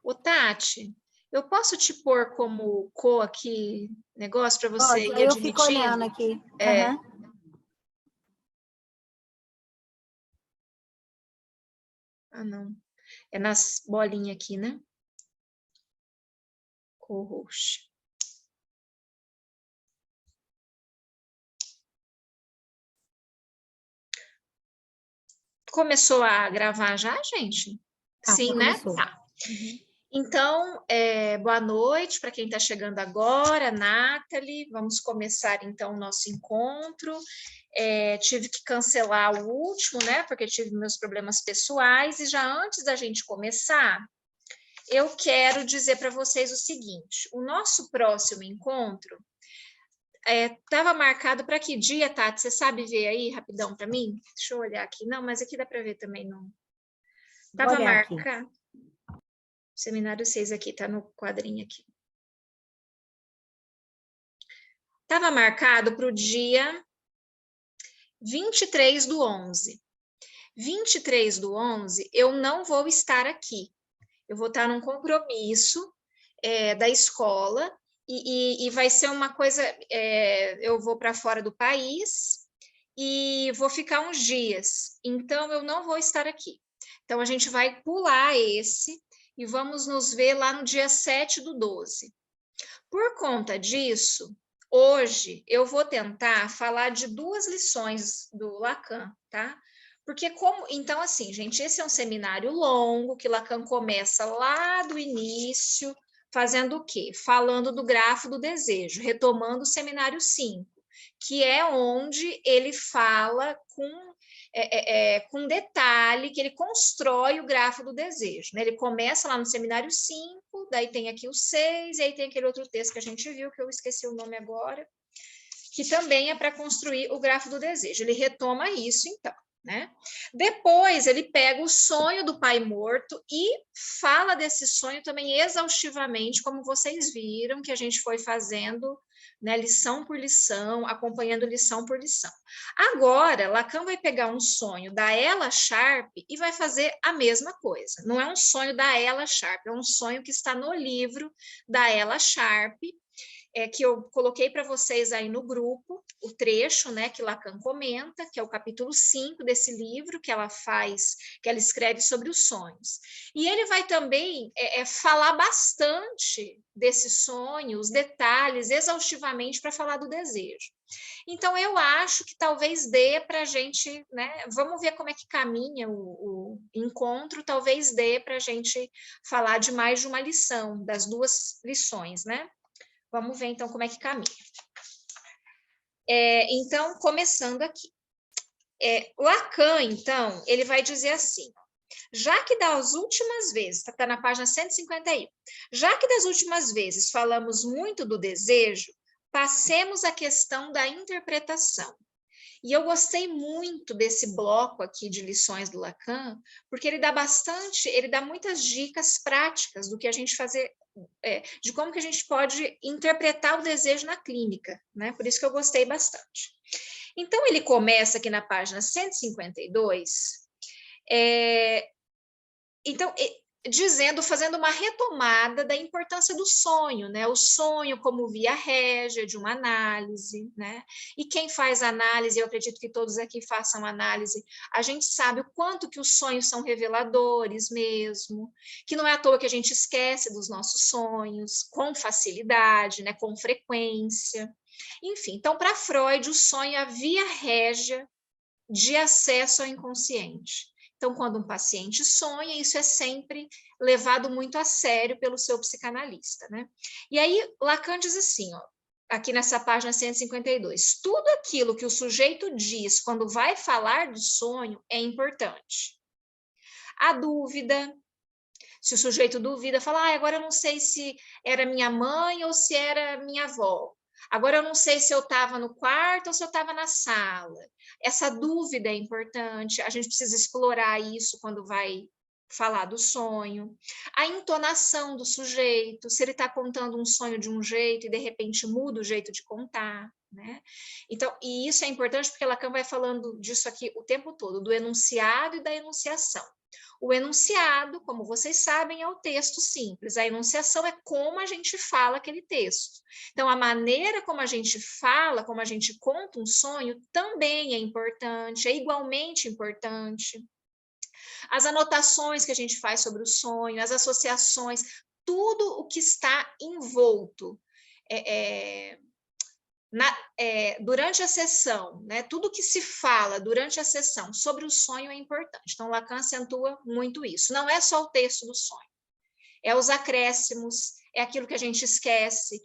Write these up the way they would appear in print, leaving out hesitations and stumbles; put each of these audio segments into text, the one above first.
Ô, Tati, eu posso te pôr como aqui, negócio para você ir eu fico olhando admitindo? aqui. É. Ah, não. É nas bolinhas aqui, né? Co-host. Começou a gravar já, gente? Sim, né? Começou. Tá. Então, boa noite para quem está chegando agora, Nathalie. Vamos começar então o nosso encontro. Tive que cancelar o último, né? Porque tive meus problemas pessoais. E já antes da gente começar, eu quero dizer para vocês o seguinte: o nosso próximo encontro estava marcado para que dia, Tati? Você sabe ver aí rapidão para mim? Deixa eu olhar aqui. Não, mas aqui dá para ver também, não. Estava marcado. Seminário 6 aqui, tá no quadrinho aqui. Estava marcado para o dia 23/11. 23/11, eu não vou estar aqui. Eu vou estar num compromisso da escola e vai ser uma coisa... eu vou para fora do país e vou ficar uns dias. Então, eu não vou estar aqui. Então, a gente vai pular esse e vamos nos ver lá no dia 7/12. Por conta disso, hoje eu vou tentar falar de 2 lições do Lacan, tá? Porque então assim, gente, esse é um seminário longo que Lacan começa lá do início, fazendo o quê? Falando do grafo do desejo, retomando o seminário 5, que é onde ele fala com detalhe, que ele constrói o grafo do desejo, né? Ele começa lá no seminário 5, daí tem aqui o 6, e aí tem aquele outro texto que a gente viu, que eu esqueci o nome agora, que também é para construir o grafo do desejo. Ele retoma isso, então, né? Depois ele pega o sonho do pai morto e fala desse sonho também exaustivamente, como vocês viram que a gente foi fazendo, né, lição por lição, acompanhando lição por lição. Agora, Lacan vai pegar um sonho da Ella Sharp e vai fazer a mesma coisa. Não é um sonho da Ella Sharp, é um sonho que está no livro da Ella Sharp, que eu coloquei para vocês aí no grupo, o trecho, né, que Lacan comenta, que é o capítulo 5 desse livro, que ela escreve sobre os sonhos. E ele vai também falar bastante desse sonho, os detalhes, exaustivamente, para falar do desejo. Então, eu acho que talvez dê para a gente, né, vamos ver como é que caminha o encontro, talvez dê para a gente falar de mais de uma lição, das 2 lições, né? Vamos ver, então, como é que caminha. Então, começando aqui. Lacan, então, ele vai dizer assim, já que das últimas vezes, está na página 151, já que das últimas vezes falamos muito do desejo, passemos à questão da interpretação. E eu gostei muito desse bloco aqui de lições do Lacan, porque ele dá muitas dicas práticas do que a gente fazer, de como que a gente pode interpretar o desejo na clínica, né? Por isso que eu gostei bastante. Então, ele começa aqui na página 152, fazendo uma retomada da importância do sonho, né? O sonho como via régia de uma análise, né? E quem faz análise, eu acredito que todos aqui façam análise, a gente sabe o quanto que os sonhos são reveladores mesmo, que não é à toa que a gente esquece dos nossos sonhos com facilidade, né? Com frequência. Enfim, então, para Freud, o sonho é a via régia de acesso ao inconsciente. Então, quando um paciente sonha, isso é sempre levado muito a sério pelo seu psicanalista, né? E aí, Lacan diz assim, ó, aqui nessa página 152, tudo aquilo que o sujeito diz quando vai falar do sonho é importante. A dúvida, se o sujeito duvida, fala, agora eu não sei se era minha mãe ou se era minha avó. Agora eu não sei se eu estava no quarto ou se eu estava na sala. Essa dúvida é importante, a gente precisa explorar isso quando vai falar do sonho, a entonação do sujeito, se ele está contando um sonho de um jeito e de repente muda o jeito de contar, né? Então, e isso é importante porque Lacan vai falando disso aqui o tempo todo, do enunciado e da enunciação. O enunciado, como vocês sabem, é o texto simples, a enunciação é como a gente fala aquele texto. Então, a maneira como a gente fala, como a gente conta um sonho, também é importante, é igualmente importante. As anotações que a gente faz sobre o sonho, as associações, tudo o que está envolto durante a sessão, né? Tudo que se fala durante a sessão sobre o sonho é importante. Então, Lacan acentua muito isso. Não é só o texto do sonho, é os acréscimos, é aquilo que a gente esquece.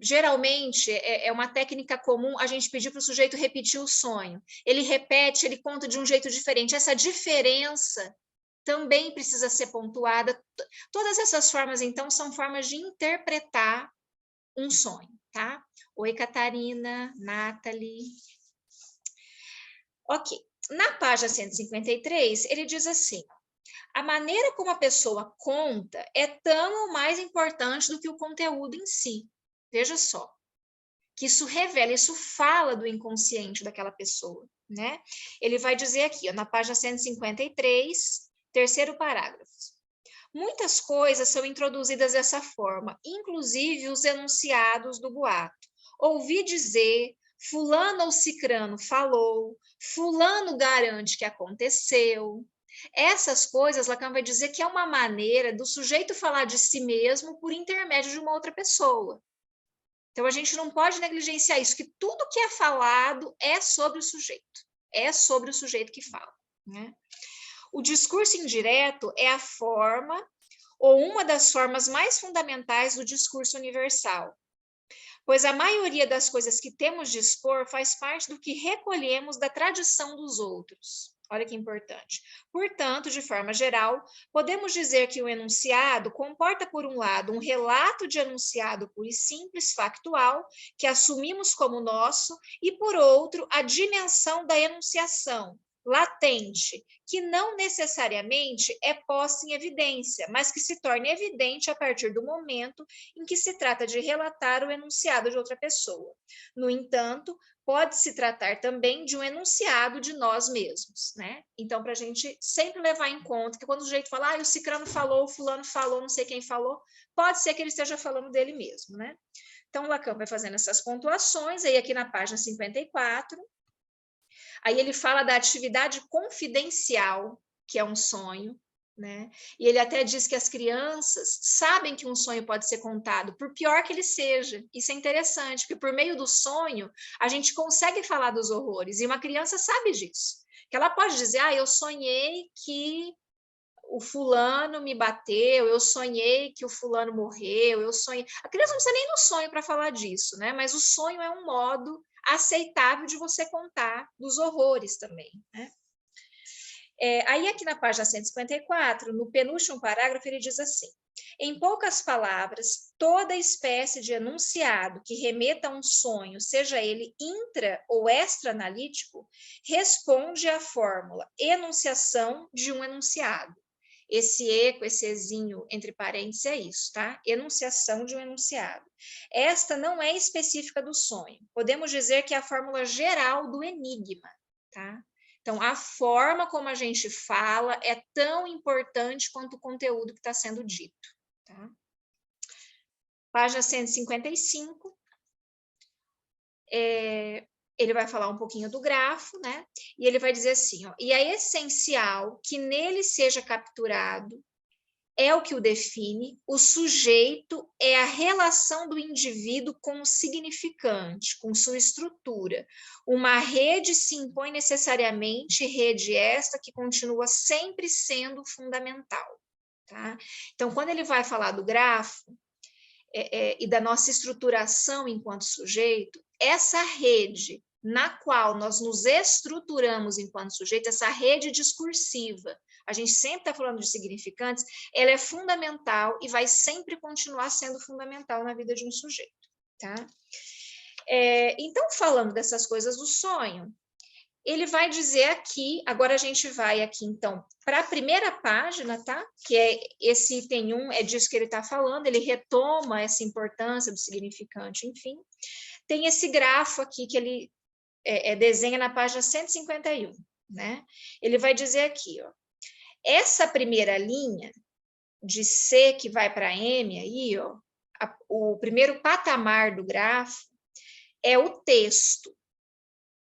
Geralmente, é uma técnica comum a gente pedir para o sujeito repetir o sonho. Ele repete, ele conta de um jeito diferente. Essa diferença também precisa ser pontuada. Todas essas formas, então, são formas de interpretar um sonho, tá? Oi, Catarina, Nathalie. Ok. Na página 153, ele diz assim: a maneira como a pessoa conta é tão ou mais importante do que o conteúdo em si. Veja só, que isso revela, isso fala do inconsciente daquela pessoa, né? Ele vai dizer aqui, ó, na página 153, terceiro parágrafo. Muitas coisas são introduzidas dessa forma, inclusive os enunciados do boato. Ouvi dizer, fulano ou cicrano falou, fulano garante que aconteceu. Essas coisas, Lacan vai dizer que é uma maneira do sujeito falar de si mesmo por intermédio de uma outra pessoa. Então, a gente não pode negligenciar isso, que tudo que é falado é sobre o sujeito que fala, né? O discurso indireto é a forma ou uma das formas mais fundamentais do discurso universal, pois a maioria das coisas que temos de expor faz parte do que recolhemos da tradição dos outros. Olha que importante. Portanto, de forma geral, podemos dizer que o enunciado comporta, por um lado, um relato de enunciado puro e simples, factual, que assumimos como nosso, e, por outro, a dimensão da enunciação, latente, que não necessariamente é posta em evidência, mas que se torna evidente a partir do momento em que se trata de relatar o enunciado de outra pessoa. No entanto, pode-se tratar também de um enunciado de nós mesmos, né? Então, para a gente sempre levar em conta que quando o sujeito fala, o cicrano falou, o fulano falou, não sei quem falou, pode ser que ele esteja falando dele mesmo, né? Então, Lacan vai fazendo essas pontuações, aí aqui na página 54, aí ele fala da atividade confidencial, que é um sonho, né? E ele até diz que as crianças sabem que um sonho pode ser contado, por pior que ele seja. Isso é interessante, porque por meio do sonho a gente consegue falar dos horrores, e uma criança sabe disso. Que ela pode dizer, eu sonhei que o fulano me bateu, eu sonhei que o fulano morreu, eu sonhei... A criança não precisa nem no sonho para falar disso, né? Mas o sonho é um modo aceitável de você contar dos horrores também, né? Aí aqui na página 154, no penúltimo parágrafo, ele diz assim: em poucas palavras, toda espécie de enunciado que remeta a um sonho, seja ele intra ou extra-analítico, responde à fórmula enunciação de um enunciado. Esse eco, esse ezinho entre parênteses é isso, tá? Enunciação de um enunciado. Esta não é específica do sonho. Podemos dizer que é a fórmula geral do enigma, tá? Então, a forma como a gente fala é tão importante quanto o conteúdo que está sendo dito, tá? Página 155. Ele vai falar um pouquinho do grafo, né? E ele vai dizer assim, e é essencial que nele seja capturado, é o que o define, o sujeito é a relação do indivíduo com o significante, com sua estrutura. Uma rede se impõe necessariamente, rede esta que continua sempre sendo fundamental, tá? Então, quando ele vai falar do grafo e da nossa estruturação enquanto sujeito, essa rede na qual nós nos estruturamos enquanto sujeito, essa rede discursiva, a gente sempre está falando de significantes, ela é fundamental e vai sempre continuar sendo fundamental na vida de um sujeito, tá? Então, falando dessas coisas do sonho, ele vai dizer aqui, agora a gente vai aqui, então, para a primeira página, tá? Que é esse item 1, é disso que ele está falando, ele retoma essa importância do significante, enfim. Tem esse grafo aqui que ele desenha na página 151, né? Ele vai dizer aqui, ó, essa primeira linha de C que vai para M aí, ó, o primeiro patamar do grafo é o texto,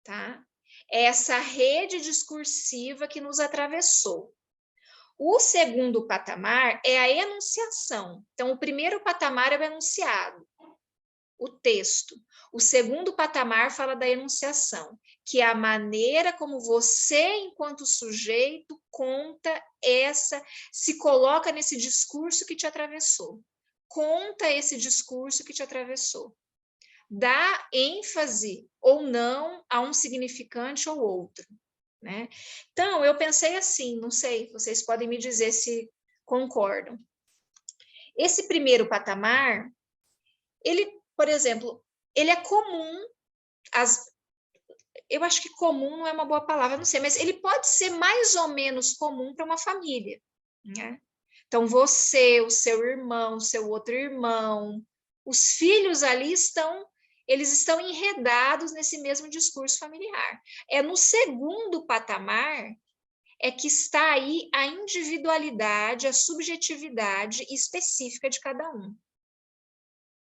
tá? É essa rede discursiva que nos atravessou. O segundo patamar é a enunciação. Então, o primeiro patamar é o enunciado, o texto. O segundo patamar fala da enunciação, que é a maneira como você, enquanto sujeito, conta se coloca nesse discurso que te atravessou. Conta esse discurso que te atravessou. Dá ênfase ou não a um significante ou outro, né? Então, eu pensei assim, não sei, vocês podem me dizer se concordam. Esse primeiro patamar, ele, por exemplo, ele é comum, eu acho que comum não é uma boa palavra, não sei, mas ele pode ser mais ou menos comum para uma família, né? Então, você, o seu irmão, o seu outro irmão, os filhos ali eles estão enredados nesse mesmo discurso familiar. É no segundo patamar é que está aí a individualidade, a subjetividade específica de cada um.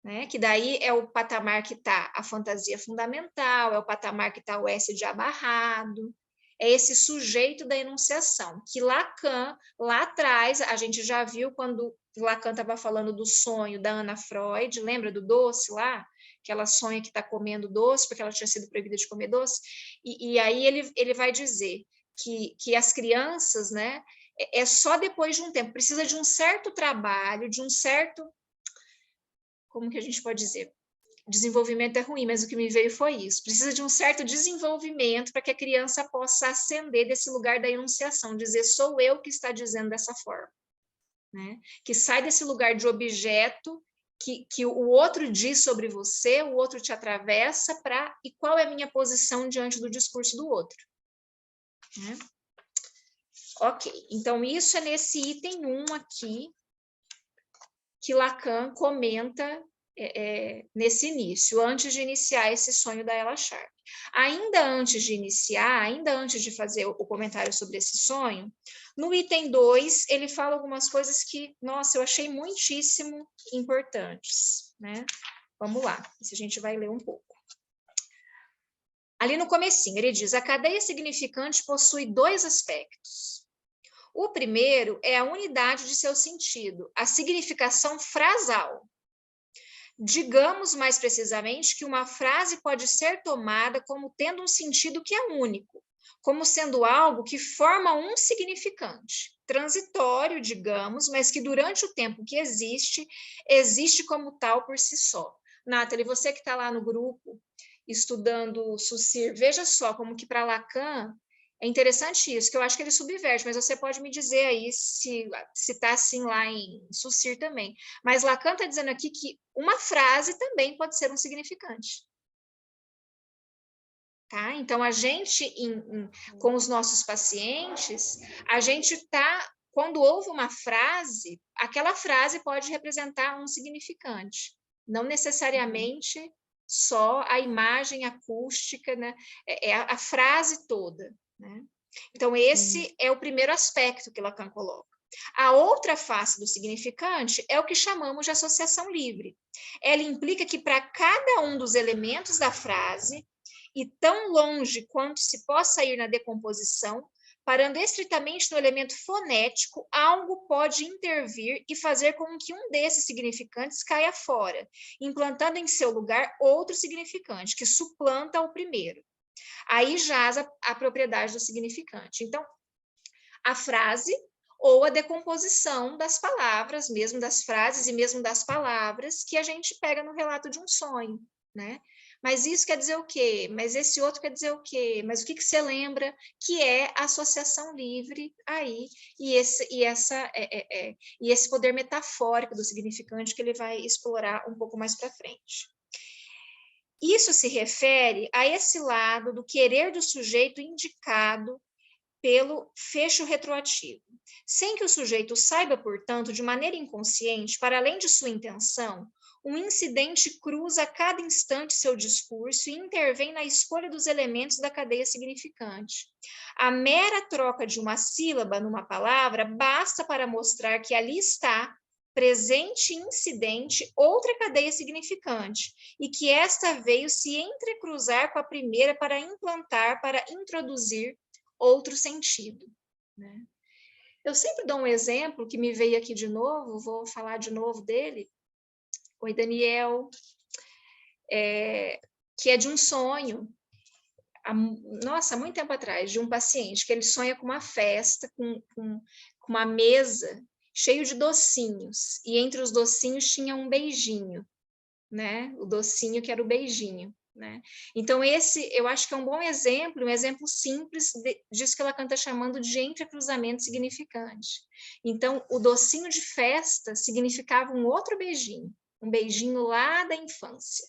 Né? Que daí é o patamar que está a fantasia fundamental, é o patamar que está o S de abarrado, é esse sujeito da enunciação, que Lacan, lá atrás, a gente já viu quando Lacan estava falando do sonho da Ana Freud, lembra do doce lá? Que ela sonha que está comendo doce, porque ela tinha sido proibida de comer doce, e aí ele vai dizer que as crianças, né, é só depois de um tempo, precisa de um certo trabalho, de um certo, como que a gente pode dizer? Desenvolvimento é ruim, mas o que me veio foi isso. Precisa de um certo desenvolvimento para que a criança possa ascender desse lugar da enunciação, dizer sou eu que está dizendo dessa forma. Né? Que sai desse lugar de objeto que o outro diz sobre você, o outro te atravessa e qual é a minha posição diante do discurso do outro. Né? Ok, então isso é nesse item 1 aqui, que Lacan comenta nesse início, antes de iniciar esse sonho da Ella Sharp. Ainda antes de iniciar, ainda antes de fazer o comentário sobre esse sonho, no item 2, ele fala algumas coisas que, nossa, eu achei muitíssimo importantes, né? Vamos lá, se a gente vai ler um pouco. Ali no comecinho, ele diz, a cadeia significante possui 2 aspectos. O primeiro é a unidade de seu sentido, a significação frasal. Digamos mais precisamente que uma frase pode ser tomada como tendo um sentido que é único, como sendo algo que forma um significante, transitório, digamos, mas que durante o tempo que existe, existe como tal por si só. Nathalie, você que está lá no grupo estudando Saussure, veja só como que para Lacan é interessante isso, que eu acho que ele subverte, mas você pode me dizer aí se está assim lá em Saussure também. Mas Lacan está dizendo aqui que uma frase também pode ser um significante. Tá? Então, a gente, com os nossos pacientes, a gente está, quando ouve uma frase, aquela frase pode representar um significante, não necessariamente só a imagem acústica, né? É a frase toda. Né? Então, esse é o primeiro aspecto que Lacan coloca. A outra face do significante é o que chamamos de associação livre. Ela implica que para cada um dos elementos da frase, e tão longe quanto se possa ir na decomposição, parando estritamente no elemento fonético, algo pode intervir e fazer com que um desses significantes caia fora, implantando em seu lugar outro significante, que suplanta o primeiro. Aí jaz a propriedade do significante. Então, a frase ou a decomposição das palavras, mesmo das frases e mesmo das palavras, que a gente pega no relato de um sonho, né? Mas isso quer dizer o quê? Mas esse outro quer dizer o quê? Mas o que você lembra que é a associação livre aí e esse poder metafórico do significante que ele vai explorar um pouco mais para frente. Isso se refere a esse lado do querer do sujeito indicado pelo fecho retroativo, sem que o sujeito saiba, portanto, de maneira inconsciente, para além de sua intenção, um incidente cruza a cada instante seu discurso e intervém na escolha dos elementos da cadeia significante. A mera troca de uma sílaba numa palavra basta para mostrar que ali está presente incidente outra cadeia significante, e que esta veio se entrecruzar com a primeira para implantar, para introduzir outro sentido, né? Eu sempre dou um exemplo que me veio aqui de novo, vou falar de novo dele. Oi, Daniel, que é de um sonho, nossa, há muito tempo atrás, de um paciente, que ele sonha com uma festa, com uma mesa cheio de docinhos, e entre os docinhos tinha um beijinho, né? O docinho que era o beijinho, né? Então, esse, eu acho que é um bom exemplo, um exemplo simples disso que Lacan está chamando de entrecruzamento significante. Então, o docinho de festa significava um outro beijinho, um beijinho lá da infância,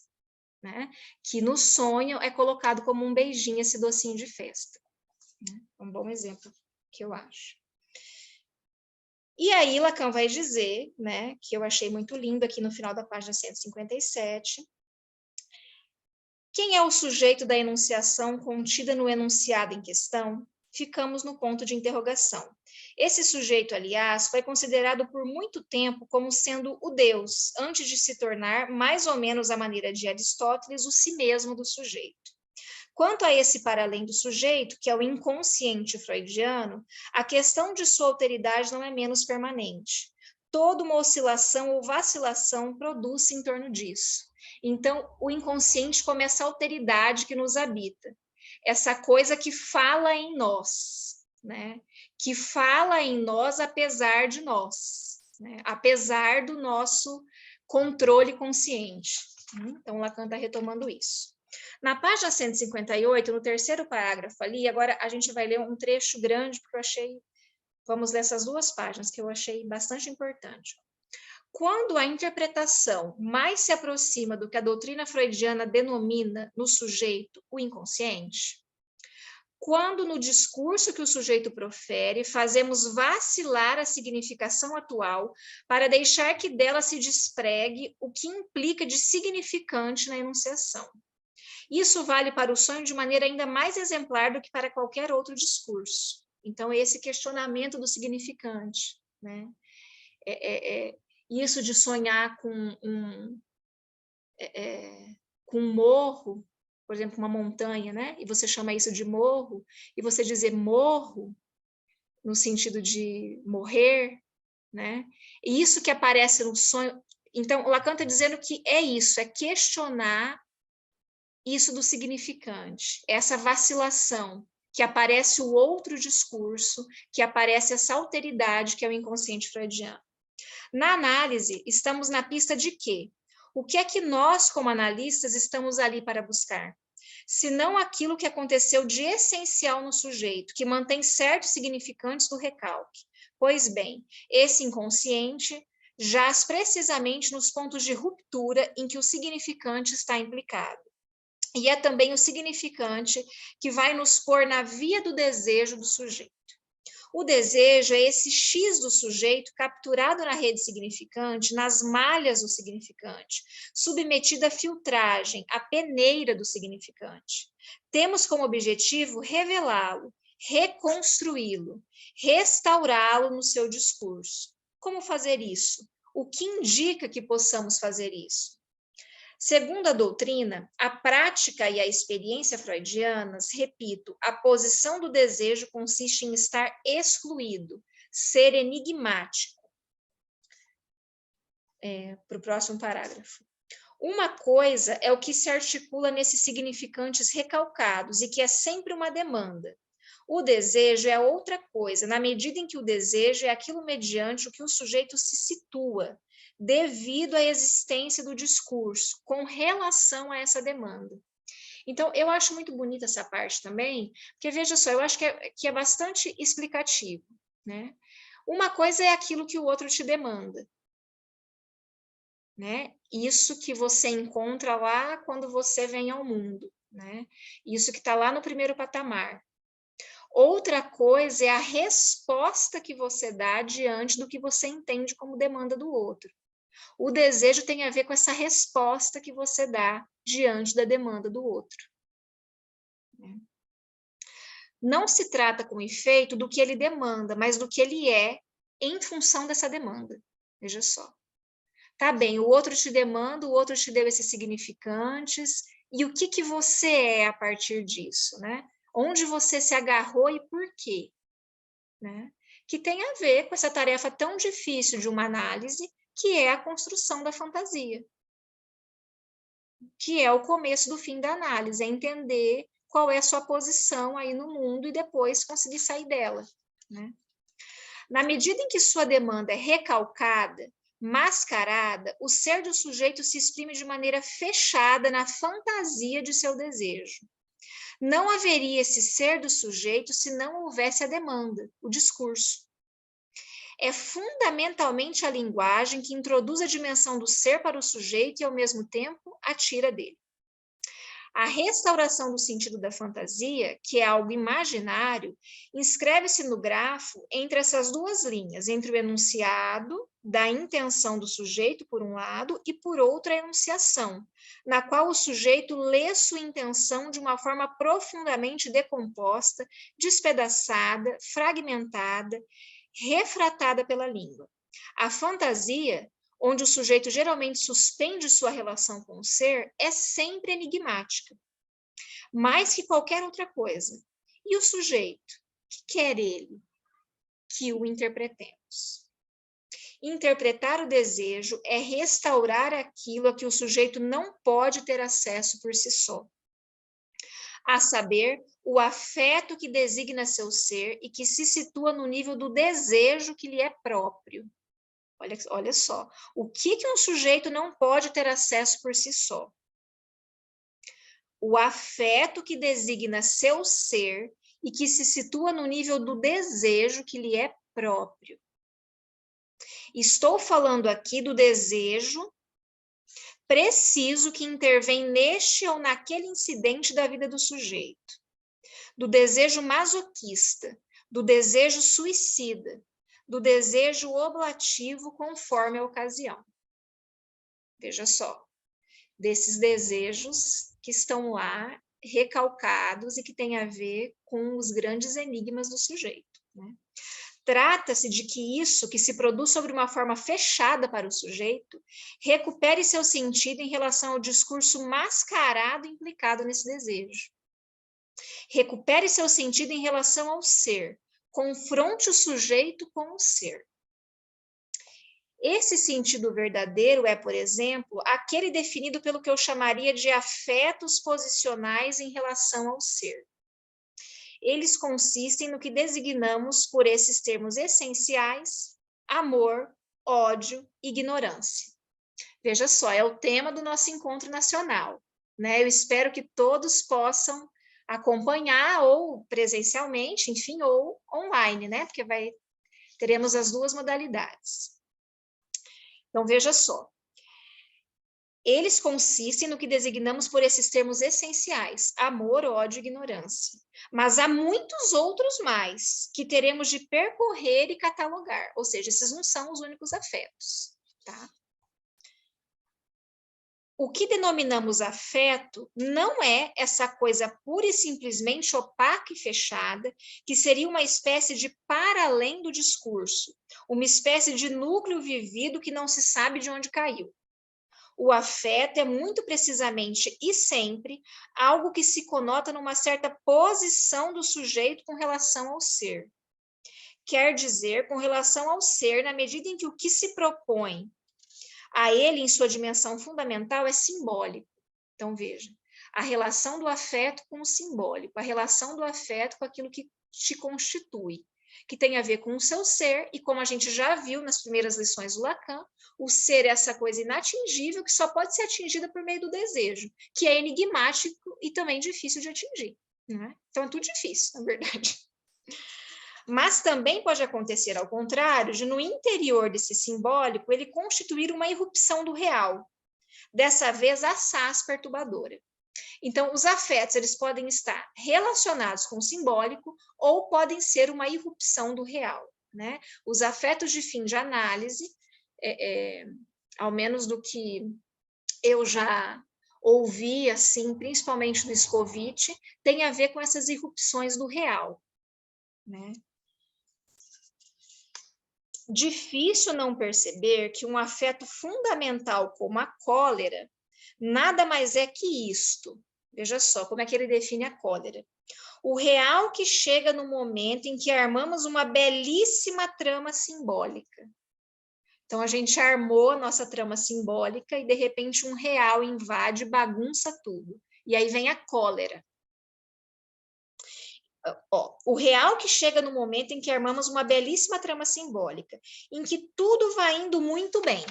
né? Que no sonho é colocado como um beijinho esse docinho de festa, né? Um bom exemplo que eu acho. E aí Lacan vai dizer, né, que eu achei muito lindo aqui no final da página 157, quem é o sujeito da enunciação contida no enunciado em questão? Ficamos no ponto de interrogação. Esse sujeito, aliás, foi considerado por muito tempo como sendo o Deus, antes de se tornar, mais ou menos à maneira de Aristóteles, o si mesmo do sujeito. Quanto a esse para-além do sujeito, que é o inconsciente freudiano, a questão de sua alteridade não é menos permanente. Toda uma oscilação ou vacilação produz-se em torno disso. Então, o inconsciente como essa alteridade que nos habita, essa coisa que fala em nós, né? Que fala em nós apesar de nós, né? Apesar do nosso controle consciente. Então, Lacan está retomando isso. Na página 158, no terceiro parágrafo ali, agora a gente vai ler um trecho grande, porque eu achei, vamos ler essas duas páginas, que eu achei bastante importante. Quando a interpretação mais se aproxima do que a doutrina freudiana denomina no sujeito o inconsciente, quando no discurso que o sujeito profere fazemos vacilar a significação atual para deixar que dela se despregue o que implica de significante na enunciação. Isso vale para o sonho de maneira ainda mais exemplar do que para qualquer outro discurso. Então, esse questionamento do significante, né? Isso de sonhar com um morro, por exemplo, uma montanha, né? E você chama isso de morro, e você dizer morro, no sentido de morrer, né? E isso que aparece no sonho. Então, o Lacan está dizendo que é isso, é questionar isso do significante, essa vacilação, que aparece o outro discurso, que aparece essa alteridade que é o inconsciente freudiano. Na análise, estamos na pista de quê? O que é que nós, como analistas, estamos ali para buscar? Se não aquilo que aconteceu de essencial no sujeito, que mantém certos significantes do recalque. Pois bem, esse inconsciente jaz precisamente nos pontos de ruptura em que o significante está implicado. E é também o significante que vai nos pôr na via do desejo do sujeito. O desejo é esse X do sujeito capturado na rede significante, nas malhas do significante, submetido à filtragem, à peneira do significante. Temos como objetivo revelá-lo, reconstruí-lo, restaurá-lo no seu discurso. Como fazer isso? O que indica que possamos fazer isso? Segundo a doutrina, a prática e a experiência freudianas, repito, a posição do desejo consiste em estar excluído, ser enigmático. Para o próximo parágrafo. Uma coisa é o que se articula nesses significantes recalcados e que é sempre uma demanda. O desejo é outra coisa, na medida em que o desejo é aquilo mediante o que o sujeito se situa, devido à existência do discurso, com relação a essa demanda. Então, eu acho muito bonita essa parte também, porque, veja só, eu acho que é bastante explicativo, né? Uma coisa é aquilo que o outro te demanda. né? Isso que você encontra lá quando você vem ao mundo, né? Isso que está lá no primeiro patamar. Outra coisa é a resposta que você dá diante do que você entende como demanda do outro. O desejo tem a ver com essa resposta que você dá diante da demanda do outro. Não se trata com efeito do que ele demanda, mas do que ele é em função dessa demanda. Veja só. Tá bem, o outro te demanda, o outro te deu esses significantes, e o que você é a partir disso, né? Onde você se agarrou e por quê, né? Que tem a ver com essa tarefa tão difícil de uma análise, que é a construção da fantasia. Que é o começo do fim da análise, é entender qual é a sua posição aí no mundo e depois conseguir sair dela, né? Na medida em que sua demanda é recalcada, mascarada, o ser do sujeito se exprime de maneira fechada na fantasia de seu desejo. Não haveria esse ser do sujeito se não houvesse a demanda, o discurso. É fundamentalmente a linguagem que introduz a dimensão do ser para o sujeito e, ao mesmo tempo, a tira dele. A restauração do sentido da fantasia, que é algo imaginário, inscreve-se no grafo entre essas duas linhas, entre o enunciado da intenção do sujeito, por um lado, e por outro a enunciação, na qual o sujeito lê sua intenção de uma forma profundamente decomposta, despedaçada, fragmentada, refratada pela língua. A fantasia, onde o sujeito geralmente suspende sua relação com o ser, é sempre enigmática, mais que qualquer outra coisa. E o sujeito, que quer ele? Que o interpretemos. Interpretar o desejo é restaurar aquilo a que o sujeito não pode ter acesso por si só. A saber, o afeto que designa seu ser e que se situa no nível do desejo que lhe é próprio. Olha só, o que um sujeito não pode ter acesso por si só? O afeto que designa seu ser e que se situa no nível do desejo que lhe é próprio. Estou falando aqui do desejo preciso que intervém neste ou naquele incidente da vida do sujeito, do desejo masoquista, do desejo suicida, do desejo oblativo conforme a ocasião. Veja só, desses desejos que estão lá recalcados e que têm a ver com os grandes enigmas do sujeito, né? Trata-se de que isso, que se produz sobre uma forma fechada para o sujeito, recupere seu sentido em relação ao discurso mascarado implicado nesse desejo. Recupere seu sentido em relação ao ser, confronte o sujeito com o ser. Esse sentido verdadeiro é, por exemplo, aquele definido pelo que eu chamaria de afetos posicionais em relação ao ser. Eles consistem no que designamos por esses termos essenciais: amor, ódio, ignorância. Veja só, é o tema do nosso encontro nacional, né? Eu espero que todos possam acompanhar ou presencialmente, enfim, ou online, né? Porque teremos as duas modalidades. Então, veja só. Eles consistem no que designamos por esses termos essenciais: amor, ódio, ignorância. Mas há muitos outros mais que teremos de percorrer e catalogar, ou seja, esses não são os únicos afetos, tá? O que denominamos afeto não é essa coisa pura e simplesmente opaca e fechada, que seria uma espécie de para além do discurso, uma espécie de núcleo vivido que não se sabe de onde caiu. O afeto é muito precisamente e sempre algo que se conota numa certa posição do sujeito com relação ao ser. Quer dizer, com relação ao ser, na medida em que o que se propõe a ele em sua dimensão fundamental é simbólico. Então, veja, a relação do afeto com o simbólico, a relação do afeto com aquilo que te constitui, que tem a ver com o seu ser, e como a gente já viu nas primeiras lições do Lacan, o ser é essa coisa inatingível que só pode ser atingida por meio do desejo, que é enigmático e também difícil de atingir, né? Então é tudo difícil, na verdade. Mas também pode acontecer ao contrário, de no interior desse simbólico ele constituir uma irrupção do real, dessa vez assaz perturbadora. Então, os afetos eles podem estar relacionados com o simbólico ou podem ser uma irrupção do real, né? Os afetos de fim de análise, ao menos do que eu já ouvi, assim, principalmente do Scovitch, tem a ver com essas irrupções do real, né? Difícil não perceber que um afeto fundamental como a cólera nada mais é que isto. Veja só como é que ele define a cólera. O real que chega no momento em que armamos uma belíssima trama simbólica. Então, a gente armou a nossa trama simbólica e, de repente, um real invade, bagunça tudo. E aí vem a cólera. O real que chega no momento em que armamos uma belíssima trama simbólica, em que tudo vai indo muito bem.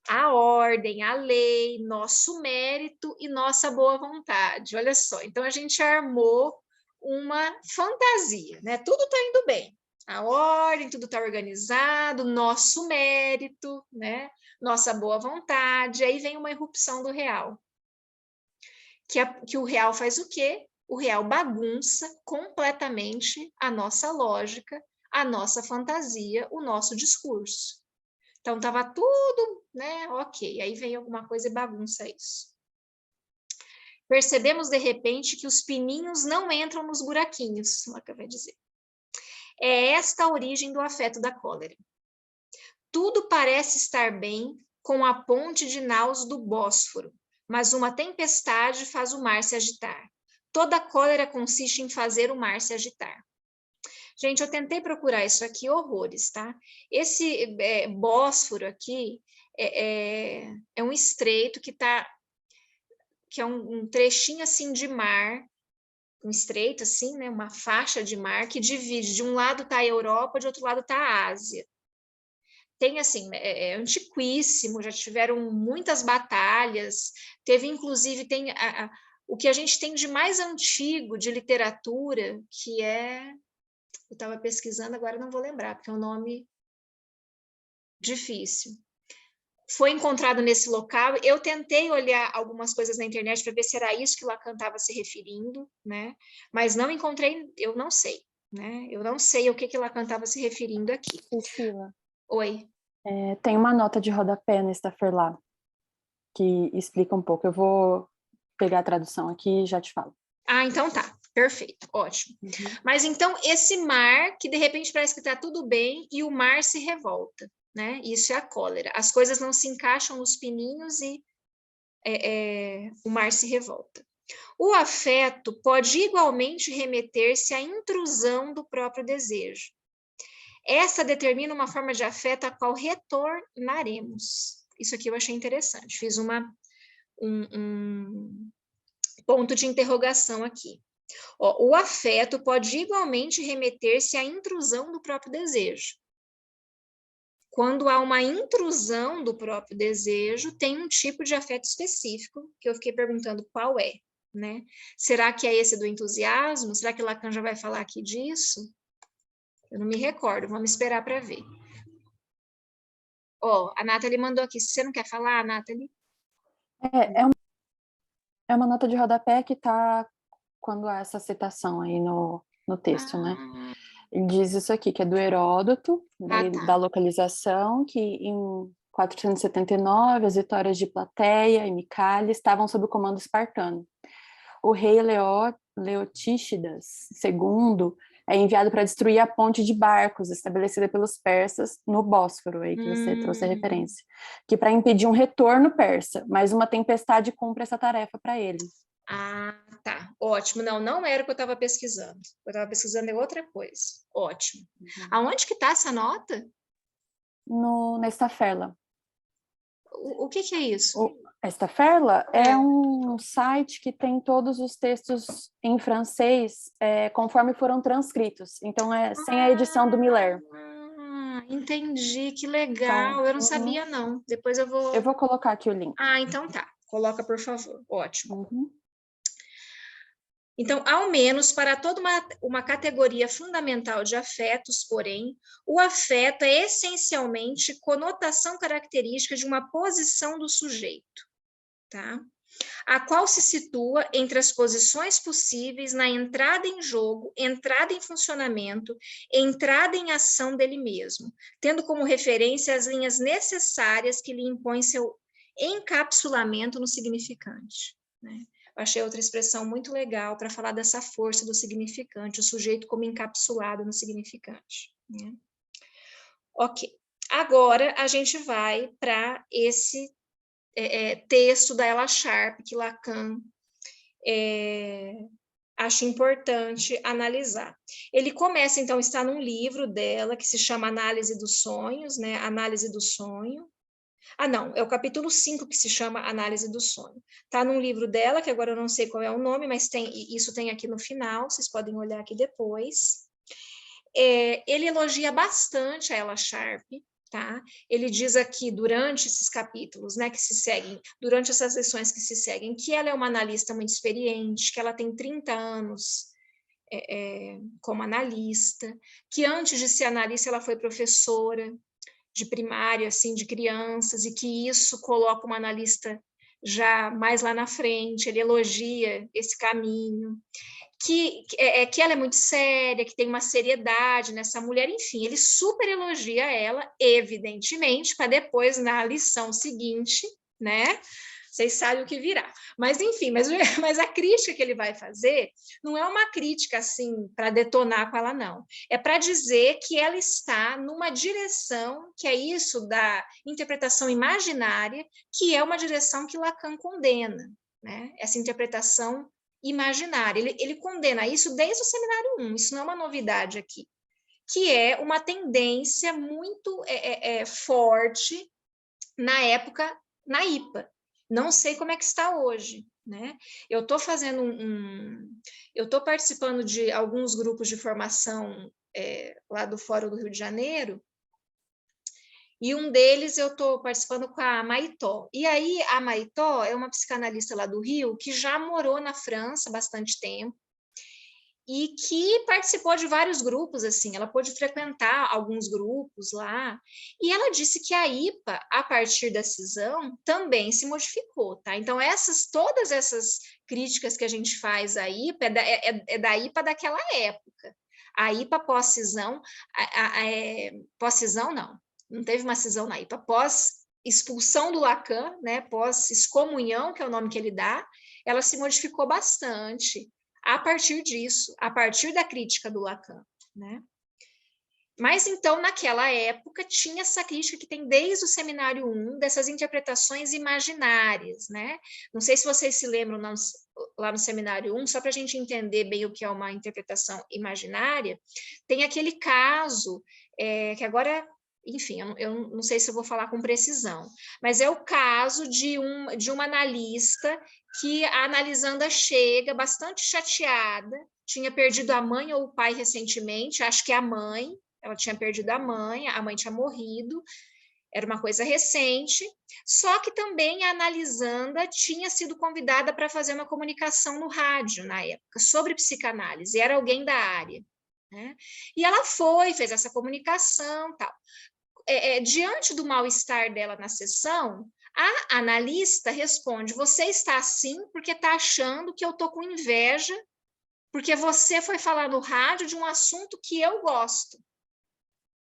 A ordem, a lei, nosso mérito e nossa boa vontade. Olha só, então a gente armou uma fantasia, né? Tudo está indo bem. A ordem, tudo está organizado, nosso mérito, né? Nossa boa vontade. Aí vem uma irrupção do real. Que o real faz o quê? O real bagunça completamente a nossa lógica, a nossa fantasia, o nosso discurso. Então, estava tudo, né, ok. Aí vem alguma coisa e bagunça isso. Percebemos, de repente, que os pininhos não entram nos buraquinhos, Lacan vai dizer. É esta a origem do afeto da cólera. Tudo parece estar bem com a ponte de naus do Bósforo, mas uma tempestade faz o mar se agitar. Toda cólera consiste em fazer o mar se agitar. Gente, eu tentei procurar isso aqui, horrores, tá? Esse Bósforo aqui é um estreito que é um trechinho assim de mar, um estreito assim, né? Uma faixa de mar que divide, de um lado está a Europa, de outro lado está a Ásia. Tem assim, é antiquíssimo, já tiveram muitas batalhas, teve inclusive, o que a gente tem de mais antigo de literatura, que eu estava pesquisando, agora não vou lembrar, porque é um nome difícil. Foi encontrado nesse local, eu tentei olhar algumas coisas na internet para ver se era isso que Lacan estava se referindo, né? Mas não encontrei, eu não sei, né? Eu não sei o que Lacan estava se referindo aqui. Priscila. Oi. Tem uma nota de rodapé no Stafford que explica um pouco. Eu vou pegar a tradução aqui e já te falo. Ah, então tá. Perfeito, ótimo. Uhum. Mas então, esse mar, que de repente parece que está tudo bem, e o mar se revolta, né? Isso é a cólera. As coisas não se encaixam nos pininhos e o mar se revolta. O afeto pode igualmente remeter-se à intrusão do próprio desejo. Essa determina uma forma de afeto a qual retornaremos. Isso aqui eu achei interessante. Fiz um ponto de interrogação aqui. O afeto pode igualmente remeter-se à intrusão do próprio desejo. Quando há uma intrusão do próprio desejo, tem um tipo de afeto específico, que eu fiquei perguntando qual é, né? Será que é esse do entusiasmo? Será que Lacan já vai falar aqui disso? Eu não me recordo, vamos esperar para ver. A Nathalie mandou aqui, você não quer falar, Nathalie? É uma nota de rodapé que está quando há essa citação aí no texto, né? Ele diz isso aqui, que é do Heródoto, da localização, que em 479 as vitórias de Plateia e Micale estavam sob o comando espartano. O rei Leotíchidas II é enviado para destruir a ponte de barcos estabelecida pelos persas no Bósforo, aí que você trouxe a referência, que para impedir um retorno persa, mas uma tempestade cumpre essa tarefa para ele. Ah, tá. Ótimo. Não era o que eu estava pesquisando. Eu estava pesquisando outra coisa. Ótimo. Aonde que está essa nota? Na Stafford. O que é isso? A Stafford é um site que tem todos os textos em francês conforme foram transcritos. Então, sem a edição do Miller. Entendi. Que legal. Então, eu não sabia, não. Depois eu vou... Eu vou colocar aqui o link. Ah, então tá. Coloca, por favor. Ótimo. Então, ao menos para toda uma categoria fundamental de afetos, porém, o afeto é essencialmente conotação característica de uma posição do sujeito, tá? A qual se situa entre as posições possíveis na entrada em jogo, entrada em funcionamento, entrada em ação dele mesmo, tendo como referência as linhas necessárias que lhe impõem seu encapsulamento no significante, né? Eu achei outra expressão muito legal para falar dessa força do significante, o sujeito como encapsulado no significante, né? Ok, agora a gente vai para esse texto da Ella Sharp, que Lacan acha importante analisar. Ele começa, então, está num livro dela, que se chama Análise dos Sonhos, né? Análise do Sonho. Ah, não, é o capítulo 5 que se chama Análise do Sonho. Está num livro dela, que agora eu não sei qual é o nome, mas isso tem aqui no final, vocês podem olhar aqui depois. Ele elogia bastante a Ella Sharp, tá? Ele diz aqui, durante esses capítulos, né, que se seguem, durante essas lições que se seguem, que ela é uma analista muito experiente, que ela tem 30 anos como analista, que antes de ser analista ela foi professora de primária, assim, de crianças, e que isso coloca uma analista já mais lá na frente. Ele elogia esse caminho, que ela é muito séria, que tem uma seriedade nessa mulher, enfim, ele super elogia ela, evidentemente, para depois, na lição seguinte, né, vocês sabem o que virá. Mas, enfim, mas a crítica que ele vai fazer não é uma crítica, assim, para detonar com ela, não. É para dizer que ela está numa direção, que é isso da interpretação imaginária, que é uma direção que Lacan condena, né? Essa interpretação imaginária. Ele condena isso desde o seminário 1, isso não é uma novidade aqui, que é uma tendência muito forte na época, na IPA. Não sei como é que está hoje, né? Eu estou fazendo eu estou participando de alguns grupos de formação lá do Fórum do Rio de Janeiro, e um deles eu estou participando com a Maitó. E aí a Maitó é uma psicanalista lá do Rio que já morou na França há bastante tempo e que participou de vários grupos, assim, ela pôde frequentar alguns grupos lá, e ela disse que a IPA, a partir da cisão, também se modificou, tá? Então, todas essas críticas que a gente faz à IPA é da IPA daquela época. A IPA pós-cisão, pós-cisão não teve uma cisão na IPA, pós-expulsão do Lacan, né, pós-excomunhão, que é o nome que ele dá, ela se modificou bastante a partir disso, a partir da crítica do Lacan, né? Mas, então, naquela época, tinha essa crítica que tem desde o seminário 1, dessas interpretações imaginárias, né? Não sei se vocês se lembram lá no seminário 1, só para a gente entender bem o que é uma interpretação imaginária, tem aquele caso, que agora, enfim, eu não sei se eu vou falar com precisão, mas é o caso de uma analista que a analisanda chega bastante chateada, tinha perdido a mãe ou o pai recentemente, acho que é a mãe, ela tinha perdido a mãe tinha morrido, era uma coisa recente, só que também a analisanda tinha sido convidada para fazer uma comunicação no rádio, na época, sobre psicanálise, era alguém da área, né? E ela fez essa comunicação, tal. Diante do mal-estar dela na sessão, a analista responde: você está assim porque está achando que eu estou com inveja, porque você foi falar no rádio de um assunto que eu gosto.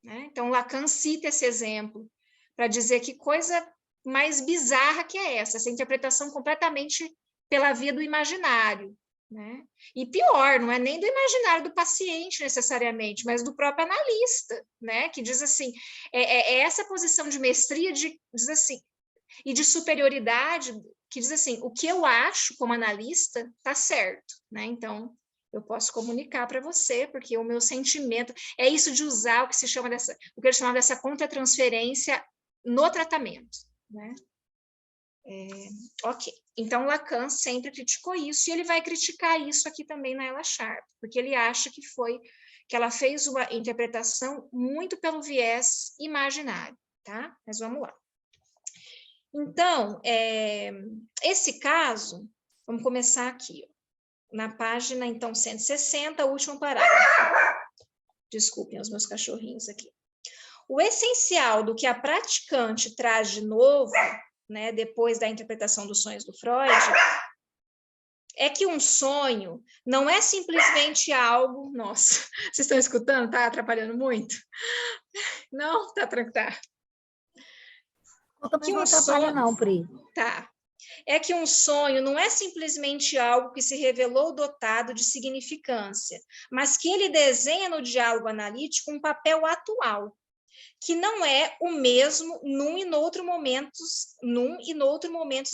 Né? Então, Lacan cita esse exemplo para dizer que coisa mais bizarra que é essa interpretação completamente pela via do imaginário. Né? E pior, não é nem do imaginário do paciente necessariamente, mas do próprio analista, né? Que diz assim, essa posição de mestria, diz assim, e de superioridade, que diz assim, o que eu acho como analista está certo, né? Então, eu posso comunicar para você, porque o meu sentimento é isso de usar o que se chama o que eles chamam dessa contra-transferência no tratamento, né? Ok, então Lacan sempre criticou isso, e ele vai criticar isso aqui também na Ella Sharp, porque ele acha que ela fez uma interpretação muito pelo viés imaginário, tá? Mas vamos lá. Então, esse caso, vamos começar aqui, ó. na página, então, 160, último parágrafo. Desculpem os meus cachorrinhos aqui. O essencial do que a praticante traz de novo, né, depois da interpretação dos sonhos do Freud, é que um sonho não é simplesmente algo... Nossa, vocês estão escutando? Está atrapalhando muito? Não? Tá tranquilo. Tá. Que não atrapalha não, Pri. Tá. É que um sonho não é simplesmente algo que se revelou dotado de significância, mas que ele desenha no diálogo analítico um papel atual, que não é o mesmo num e noutro momentos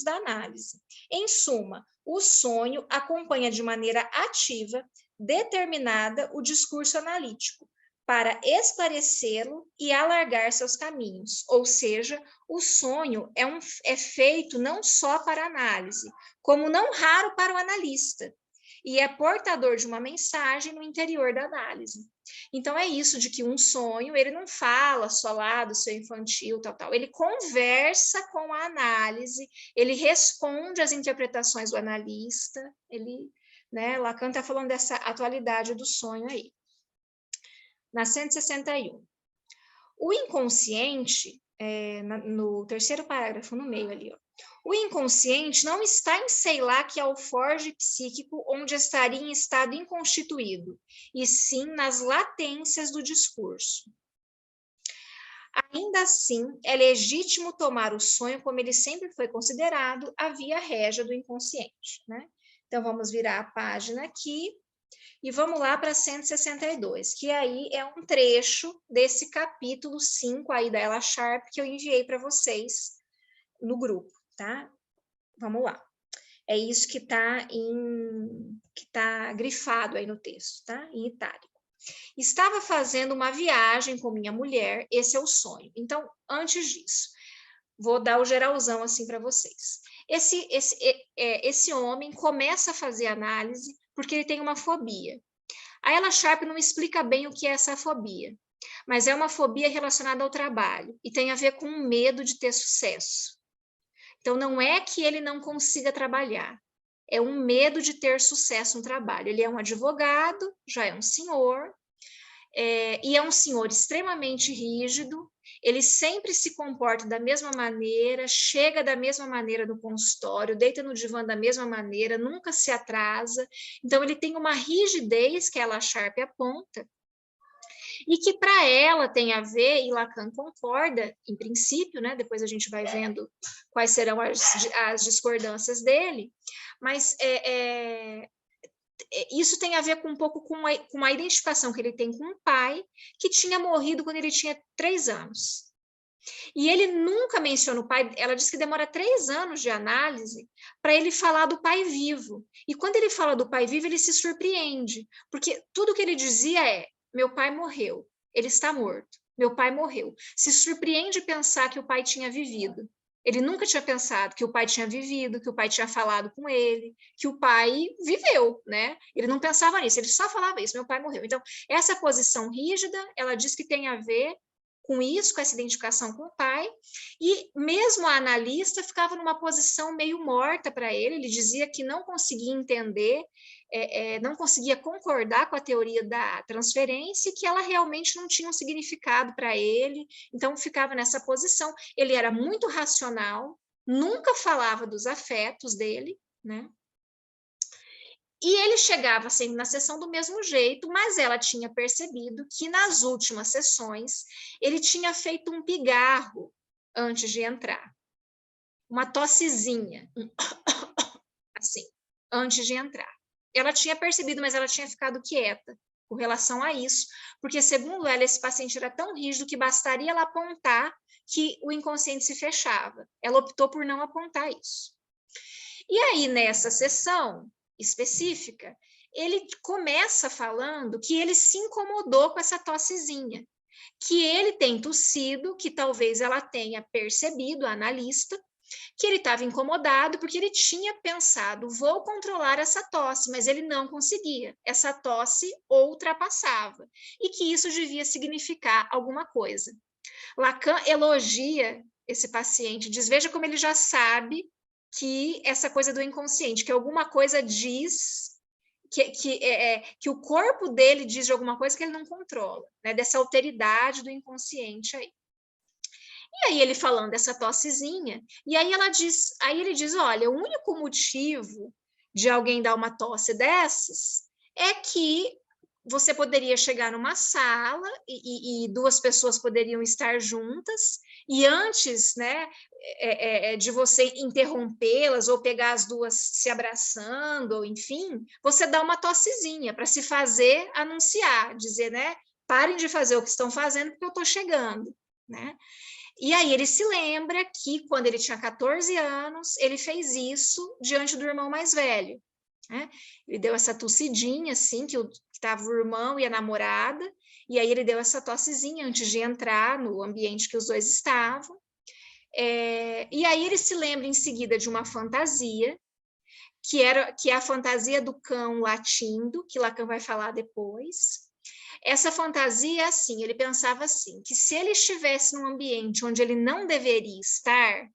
da análise. Em suma, o sonho acompanha de maneira ativa, determinada, o discurso analítico, para esclarecê-lo e alargar seus caminhos. Ou seja, o sonho é feito não só para análise, como não raro para o analista, e é portador de uma mensagem no interior da análise. Então, é isso de que um sonho, ele não fala só lá do seu infantil, tal. Ele conversa com a análise, ele responde às interpretações do analista, né, Lacan está falando dessa atualidade do sonho aí. Na 161. O inconsciente, no terceiro parágrafo, no meio ali, ó, o inconsciente não está em sei lá que alforje psíquico onde estaria em estado inconstituído, e sim nas latências do discurso. Ainda assim, é legítimo tomar o sonho como ele sempre foi considerado a via régia do inconsciente, né? Então, vamos virar a página aqui e vamos lá para 162, que aí é um trecho desse capítulo 5 aí da Ella Sharp que eu enviei para vocês no grupo, tá? Vamos lá. É isso que tá grifado aí no texto, tá? Em itálico. Estava fazendo uma viagem com minha mulher, esse é o sonho. Então, antes disso, vou dar o geralzão assim para vocês. Esse homem começa a fazer análise porque ele tem uma fobia. A Ella Sharp não explica bem o que é essa fobia, mas é uma fobia relacionada ao trabalho e tem a ver com o medo de ter sucesso. Então, não é que ele não consiga trabalhar, é um medo de ter sucesso no trabalho. Ele é um advogado, já é um senhor, e é um senhor extremamente rígido, ele sempre se comporta da mesma maneira, chega da mesma maneira no consultório, deita no divã da mesma maneira, nunca se atrasa. Então, ele tem uma rigidez que a Ella Sharp aponta, e que para ela tem a ver, e Lacan concorda, em princípio, né? Depois a gente vai vendo quais serão as discordâncias dele, mas isso tem a ver com um pouco com a identificação que ele tem com um pai que tinha morrido quando ele tinha 3 anos. E ele nunca menciona o pai, ela diz que demora 3 anos de análise para ele falar do pai vivo. E quando ele fala do pai vivo, ele se surpreende, porque tudo que ele dizia é: meu pai morreu, ele está morto, meu pai morreu. Se surpreende pensar que o pai tinha vivido. Ele nunca tinha pensado que o pai tinha vivido, que o pai tinha falado com ele, que o pai viveu, né? Ele não pensava nisso, ele só falava isso: meu pai morreu. Então, essa posição rígida, ela diz que tem a ver com isso, com essa identificação com o pai, e mesmo a analista ficava numa posição meio morta para ele dizia que não conseguia entender, não conseguia concordar com a teoria da transferência, e que ela realmente não tinha um significado para ele, então ficava nessa posição. Ele era muito racional, nunca falava dos afetos dele, né? E ele chegava sempre na sessão do mesmo jeito, mas ela tinha percebido que nas últimas sessões ele tinha feito um pigarro antes de entrar. Uma tossezinha, assim, antes de entrar. Ela tinha percebido, mas ela tinha ficado quieta com relação a isso, porque, segundo ela, esse paciente era tão rígido que bastaria ela apontar que o inconsciente se fechava. Ela optou por não apontar isso. E aí, nessa sessão específica, ele começa falando que ele se incomodou com essa tossezinha, que ele tem tossido, que talvez ela tenha percebido, a analista, que ele estava incomodado porque ele tinha pensado: vou controlar essa tosse, mas ele não conseguia. Essa tosse ultrapassava, e que isso devia significar alguma coisa. Lacan elogia esse paciente, diz: veja como ele já sabe que essa coisa do inconsciente, que alguma coisa diz que o corpo dele diz de alguma coisa que ele não controla, né? Dessa alteridade do inconsciente aí. E aí ele falando dessa tossezinha, e aí ele diz, olha, o único motivo de alguém dar uma tosse dessas é que você poderia chegar numa sala e duas pessoas poderiam estar juntas, e antes, né, de você interrompê-las ou pegar as duas se abraçando, ou enfim, você dá uma tossezinha para se fazer anunciar, dizer, né, parem de fazer o que estão fazendo porque eu estou chegando, né? E aí ele se lembra que quando ele tinha 14 anos, ele fez isso diante do irmão mais velho, né? Ele deu essa tossidinha, assim, que estava o irmão e a namorada, e aí ele deu essa tossezinha antes de entrar no ambiente que os dois estavam. E aí ele se lembra em seguida de uma fantasia, que é a fantasia do cão latindo, que Lacan vai falar depois. Essa fantasia, assim, ele pensava assim, que se ele estivesse num ambiente onde ele não deveria estar,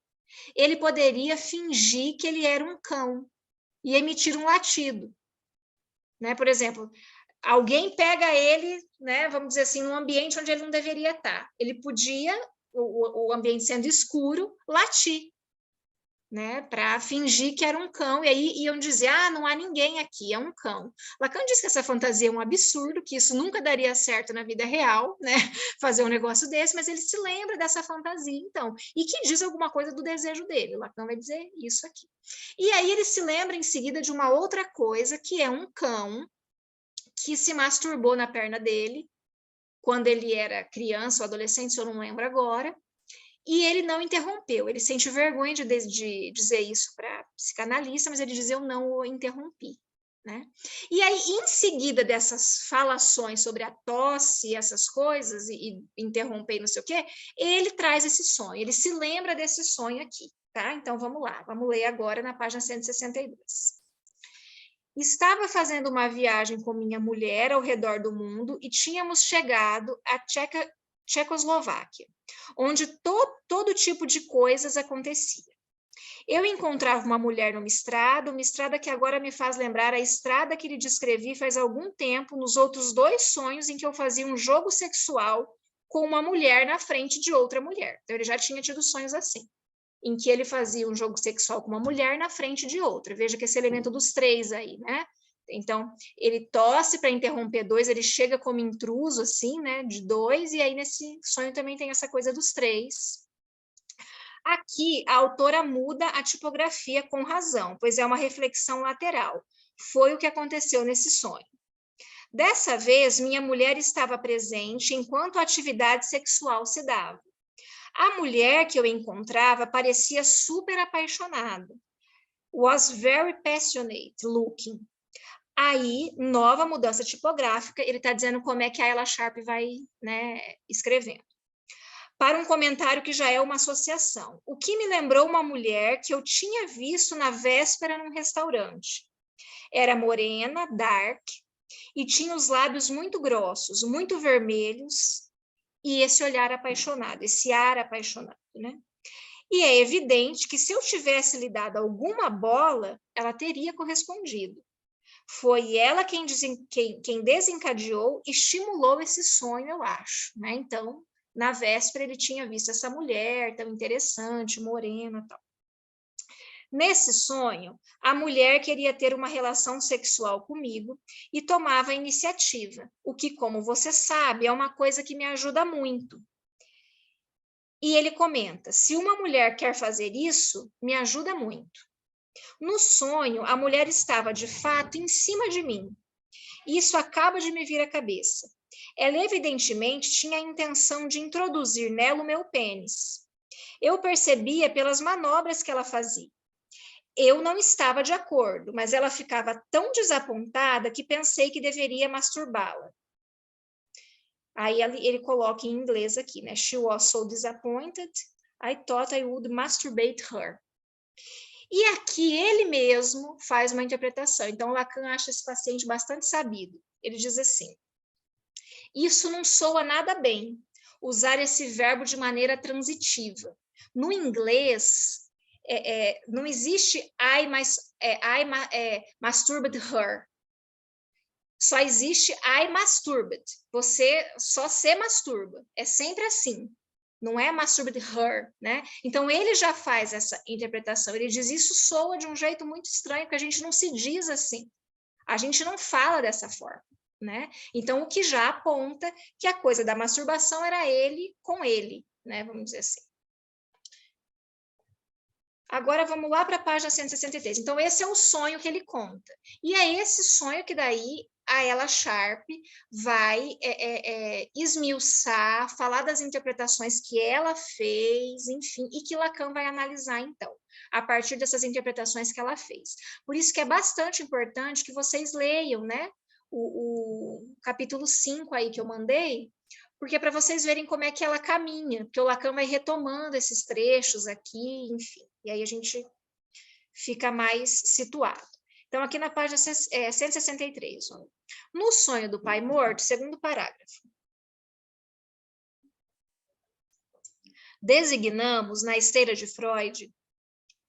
ele poderia fingir que ele era um cão e emitir um latido, né? Por exemplo, alguém pega ele, né, vamos dizer assim, num ambiente onde ele não deveria estar. Ele podia, o ambiente sendo escuro, latir, né, para fingir que era um cão, e aí iam dizer, não há ninguém aqui, é um cão. Lacan diz que essa fantasia é um absurdo, que isso nunca daria certo na vida real, né, fazer um negócio desse, mas ele se lembra dessa fantasia, então, e que diz alguma coisa do desejo dele. Lacan vai dizer isso aqui. E aí ele se lembra em seguida de uma outra coisa, que é um cão que se masturbou na perna dele, quando ele era criança ou adolescente, se eu não lembro agora, e ele não interrompeu. Ele sente vergonha de dizer isso para psicanalista, mas ele diz, eu não o interrompi, né? E aí, em seguida dessas falações sobre a tosse e essas coisas, e interromper não sei o quê, ele traz esse sonho, ele se lembra desse sonho aqui, tá? Então, vamos lá, vamos ler agora na página 162. Estava fazendo uma viagem com minha mulher ao redor do mundo e tínhamos chegado à Tchecoslováquia, onde todo tipo de coisas acontecia. Eu encontrava uma mulher numa estrada que agora me faz lembrar a estrada que lhe descrevi faz algum tempo nos outros 2 sonhos em que eu fazia um jogo sexual com uma mulher na frente de outra mulher. Então, ele já tinha tido sonhos assim, em que ele fazia um jogo sexual com uma mulher na frente de outra. Veja que esse elemento dos 3 aí, né? Então, ele tosse para interromper 2, ele chega como intruso, assim, né, de 2, e aí nesse sonho também tem essa coisa dos 3. Aqui, a autora muda a tipografia com razão, pois é uma reflexão lateral. Foi o que aconteceu nesse sonho. Dessa vez, minha mulher estava presente enquanto a atividade sexual se dava. A mulher que eu encontrava parecia super apaixonada. Was very passionate looking. Aí, nova mudança tipográfica, ele está dizendo como é que a Ella Sharp vai, né, escrevendo. Para um comentário que já é uma associação. O que me lembrou uma mulher que eu tinha visto na véspera num restaurante. Era morena, dark, e tinha os lábios muito grossos, muito vermelhos, e esse olhar apaixonado, esse ar apaixonado, né? E é evidente que se eu tivesse lhe dado alguma bola, ela teria correspondido. Foi ela quem desencadeou e estimulou esse sonho, eu acho, né? Então, na véspera, ele tinha visto essa mulher tão interessante, morena e tal. Nesse sonho, a mulher queria ter uma relação sexual comigo e tomava a iniciativa, o que, como você sabe, é uma coisa que me ajuda muito. E ele comenta, se uma mulher quer fazer isso, me ajuda muito. No sonho, a mulher estava, de fato, em cima de mim. Isso acaba de me vir à cabeça. Ela, evidentemente, tinha a intenção de introduzir nela o meu pênis. Eu percebia pelas manobras que ela fazia. Eu não estava de acordo, mas ela ficava tão desapontada que pensei que deveria masturbá-la. Aí ele coloca em inglês aqui, né? She was so disappointed, I thought I would masturbate her. E aqui ele mesmo faz uma interpretação. Então, Lacan acha esse paciente bastante sabido. Ele diz assim, isso não soa nada bem, usar esse verbo de maneira transitiva. No inglês, não existe I masturbate her. só existe I masturbed. Você só se masturba. É sempre assim. Não é masturbed her, né? Então, ele já faz essa interpretação. Ele diz isso soa de um jeito muito estranho, porque a gente não se diz assim. A gente não fala dessa forma, né? Então, o que já aponta que a coisa da masturbação era ele com ele, né? Vamos dizer assim. Agora, vamos lá para a página 163. Então, esse é o sonho que ele conta. E é esse sonho que daí a Ella Sharp vai esmiuçar, falar das interpretações que ela fez, enfim, e que Lacan vai analisar, então, a partir dessas interpretações que ela fez. Por isso que é bastante importante que vocês leiam, né, o capítulo 5 aí que eu mandei, porque é para vocês verem como é que ela caminha, porque o Lacan vai retomando esses trechos aqui, enfim, e aí a gente fica mais situado. Então, aqui na página 163, ó. No sonho do pai morto, segundo parágrafo, designamos na esteira de Freud,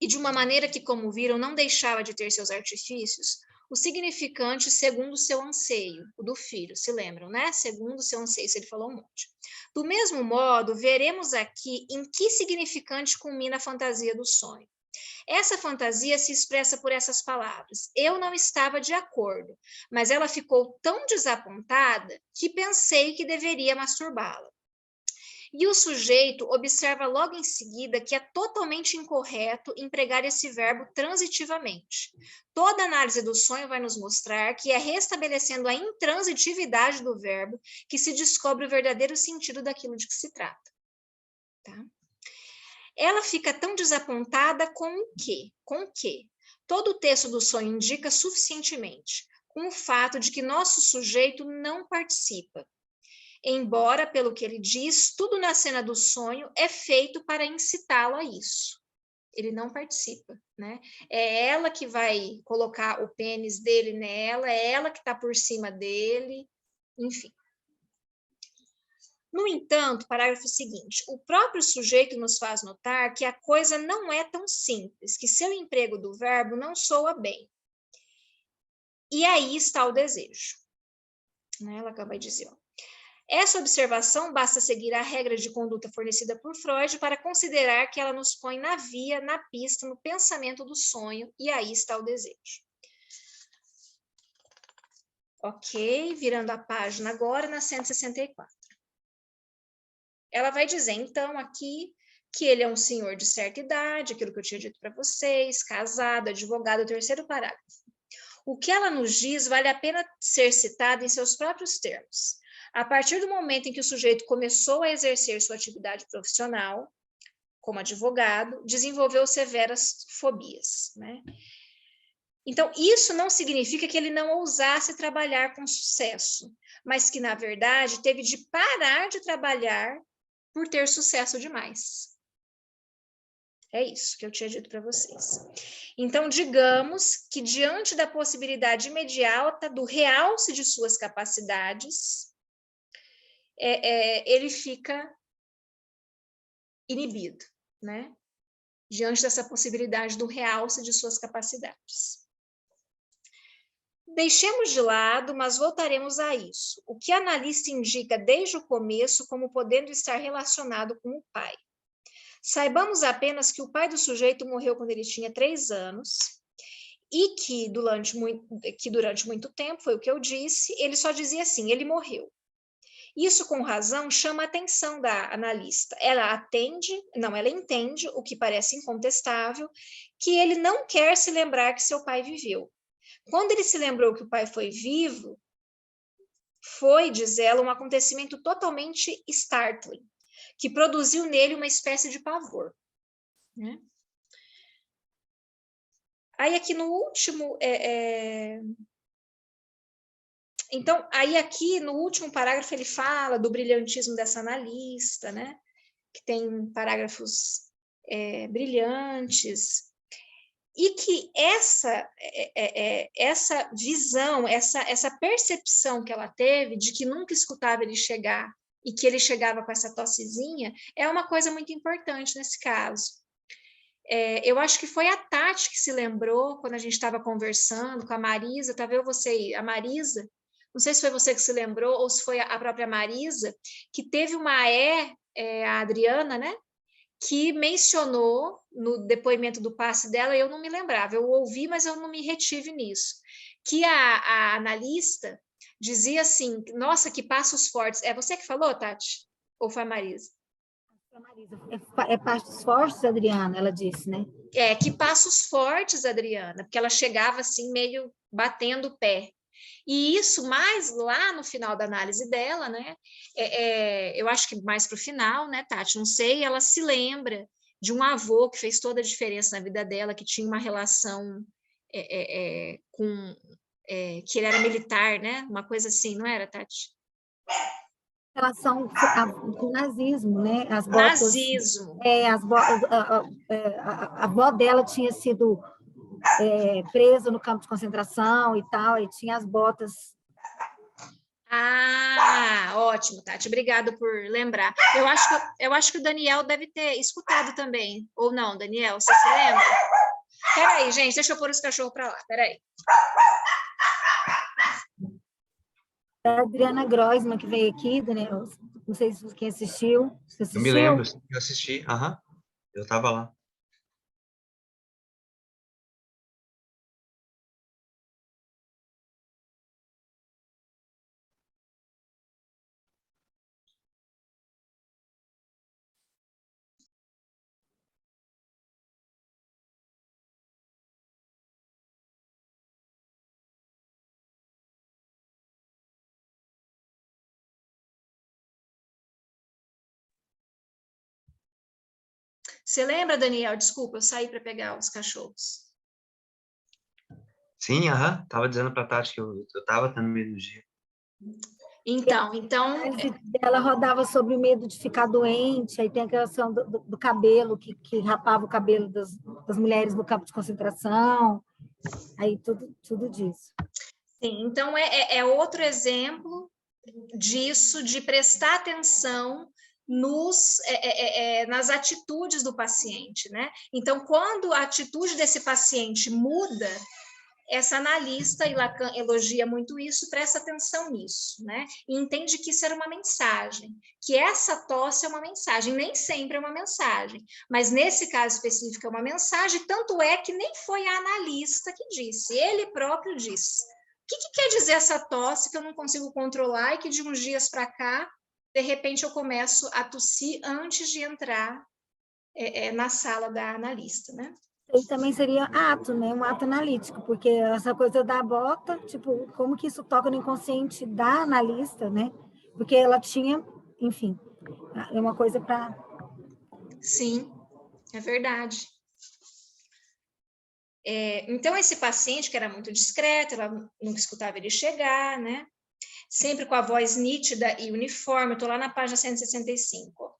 e de uma maneira que, como viram, não deixava de ter seus artifícios, o significante segundo o seu anseio, o do filho, se lembram, né? Segundo o seu anseio, ele falou um monte. Do mesmo modo, veremos aqui em que significante culmina a fantasia do sonho. Essa fantasia se expressa por essas palavras. Eu não estava de acordo, mas ela ficou tão desapontada que pensei que deveria masturbá-la. E o sujeito observa logo em seguida que é totalmente incorreto empregar esse verbo transitivamente. Toda análise do sonho vai nos mostrar que é restabelecendo a intransitividade do verbo que se descobre o verdadeiro sentido daquilo de que se trata. Tá? Ela fica tão desapontada com o quê? Com o quê? Todo o texto do sonho indica suficientemente, com o fato de que nosso sujeito não participa. Embora, pelo que ele diz, tudo na cena do sonho é feito para incitá-lo a isso. Ele não participa, né? É ela que vai colocar o pênis dele nela, é ela que está por cima dele, enfim. No entanto, parágrafo seguinte, o próprio sujeito nos faz notar que a coisa não é tão simples, que seu emprego do verbo não soa bem. E aí está o desejo. Né? Ela acaba de dizer, ó. Essa observação basta seguir a regra de conduta fornecida por Freud para considerar que ela nos põe na via, na pista, no pensamento do sonho, e aí está o desejo. Ok, virando a página agora na 164. Ela vai dizer, então, aqui, que ele é um senhor de certa idade, aquilo que eu tinha dito para vocês, casado, advogado, o terceiro parágrafo. O que ela nos diz vale a pena ser citado em seus próprios termos. A partir do momento em que o sujeito começou a exercer sua atividade profissional, como advogado, desenvolveu severas fobias, né? Então, isso não significa que ele não ousasse trabalhar com sucesso, mas que, na verdade, teve de parar de trabalhar por ter sucesso demais. É isso que eu tinha dito para vocês. Então, digamos que, diante da possibilidade imediata do realce de suas capacidades, ele fica inibido, né? Diante dessa possibilidade do realce de suas capacidades. Deixemos de lado, mas voltaremos a isso. O que a analista indica desde o começo como podendo estar relacionado com o pai. Saibamos apenas que o pai do sujeito morreu quando ele tinha 3 anos e que durante muito tempo, foi o que eu disse, ele só dizia assim, ele morreu. Isso, com razão, chama a atenção da analista. Ela entende, o que parece incontestável, que ele não quer se lembrar que seu pai viveu. Quando ele se lembrou que o pai foi vivo, foi, diz ela, um acontecimento totalmente startling, que produziu nele uma espécie de pavor. Né? Aí aqui no último... Então, aí aqui no último parágrafo ele fala do brilhantismo dessa analista, né? Que tem parágrafos brilhantes, e que essa visão, essa percepção que ela teve de que nunca escutava ele chegar e que ele chegava com essa tossezinha, é uma coisa muito importante nesse caso. Eu acho que foi a Tati que se lembrou, quando a gente estava conversando com a Marisa, tá vendo você aí? A Marisa, não sei se foi você que se lembrou, ou se foi a própria Marisa, que teve uma a Adriana, né? Que mencionou no depoimento do passe dela, eu não me lembrava, eu ouvi, mas eu não me retive nisso, que a analista dizia assim, nossa, que passos fortes. É você que falou, Tati? Ou foi a Marisa? Marisa, passos fortes, Adriana, ela disse, né? Que passos fortes, Adriana, porque ela chegava assim, meio batendo o pé. E isso mais lá no final da análise dela, né? Eu acho que mais para o final, né, Tati? Não sei, ela se lembra de um avô que fez toda a diferença na vida dela, que tinha uma relação com. Que ele era militar, né? Uma coisa assim, não era, Tati? Relação com o nazismo, né? As botas. Nazismo. A avó dela tinha sido presa no campo de concentração e tal, e tinha as botas. Ah, ótimo, Tati. Obrigada por lembrar. Eu acho que o Daniel deve ter escutado também. Ou não, Daniel, você se lembra? Peraí, gente, deixa eu pôr os cachorros para lá. Peraí. A Adriana Groisman, que veio aqui, Daniel, não sei se quem assistiu. Você assistiu? Eu me lembro, eu assisti. Aham, eu estava lá. Você lembra, Daniel? Desculpa, eu saí para pegar os cachorros. Sim, aham, tava dizendo para Tati que eu tava também no dia. Então... Ela rodava sobre o medo de ficar doente, aí tem a questão do cabelo, que rapava o cabelo das mulheres no campo de concentração, aí tudo disso. Sim, então é outro exemplo disso, de prestar atenção nas atitudes do paciente, né? Então, quando a atitude desse paciente muda, essa analista, e Lacan elogia muito isso, presta atenção nisso, né? E entende que isso era uma mensagem, que essa tosse é uma mensagem, nem sempre é uma mensagem, mas nesse caso específico é uma mensagem, tanto é que nem foi a analista que disse, ele próprio disse. O que quer dizer essa tosse que eu não consigo controlar e que de uns dias para cá, de repente eu começo a tossir antes de entrar na sala da analista, né? E também seria ato, né? Um ato analítico, porque essa coisa da bota, tipo, como que isso toca no inconsciente da analista, né? Porque ela tinha, enfim, é uma coisa para... Sim, é verdade. Então, esse paciente, que era muito discreto, ela nunca escutava ele chegar, né? Sempre com a voz nítida e uniforme, estou lá na página 165.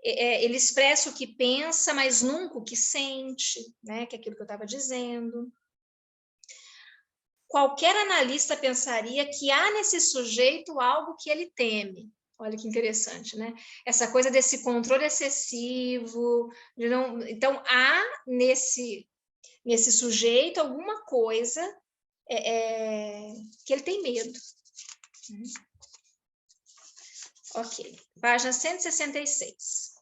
Ele expressa o que pensa, mas nunca o que sente, né? Que é aquilo que eu estava dizendo. Qualquer analista pensaria que há nesse sujeito algo que ele teme. Olha que interessante, né? Essa coisa desse controle excessivo. Então, há nesse sujeito alguma coisa que ele tem medo. Ok. Página 166.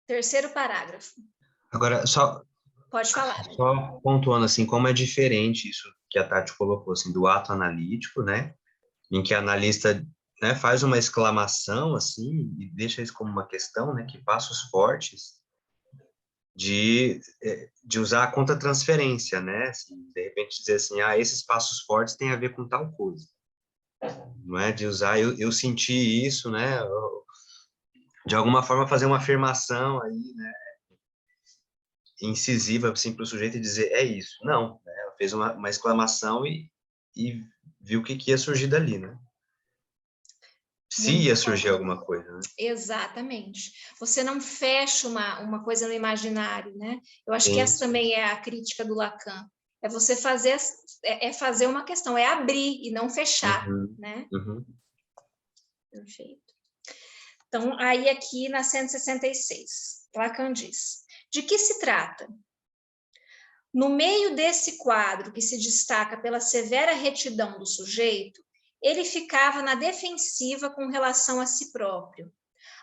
Terceiro parágrafo. Agora, Pode falar. Só pontuando assim, como é diferente isso que a Tati colocou, assim, do ato analítico, né? Em que a analista, né, faz uma exclamação, assim, e deixa isso como uma questão, né? Que passos fortes de usar a contra-transferência, né? Assim, de repente dizer assim, esses passos fortes têm a ver com tal coisa. Não é de usar, eu senti isso, né? De alguma forma fazer uma afirmação aí, né? Incisiva assim para o sujeito e dizer é isso. Não, né? Ela fez uma exclamação e viu o que ia surgir dali, né? Se ia surgir alguma coisa, né? Exatamente. Você não fecha uma coisa no imaginário, né? Eu acho que essa também é a crítica do Lacan. É você fazer uma questão, é abrir e não fechar, né? Perfeito. Então, aí aqui na 166, Lacan diz, de que se trata? No meio desse quadro, que se destaca pela severa retidão do sujeito, ele ficava na defensiva com relação a si próprio.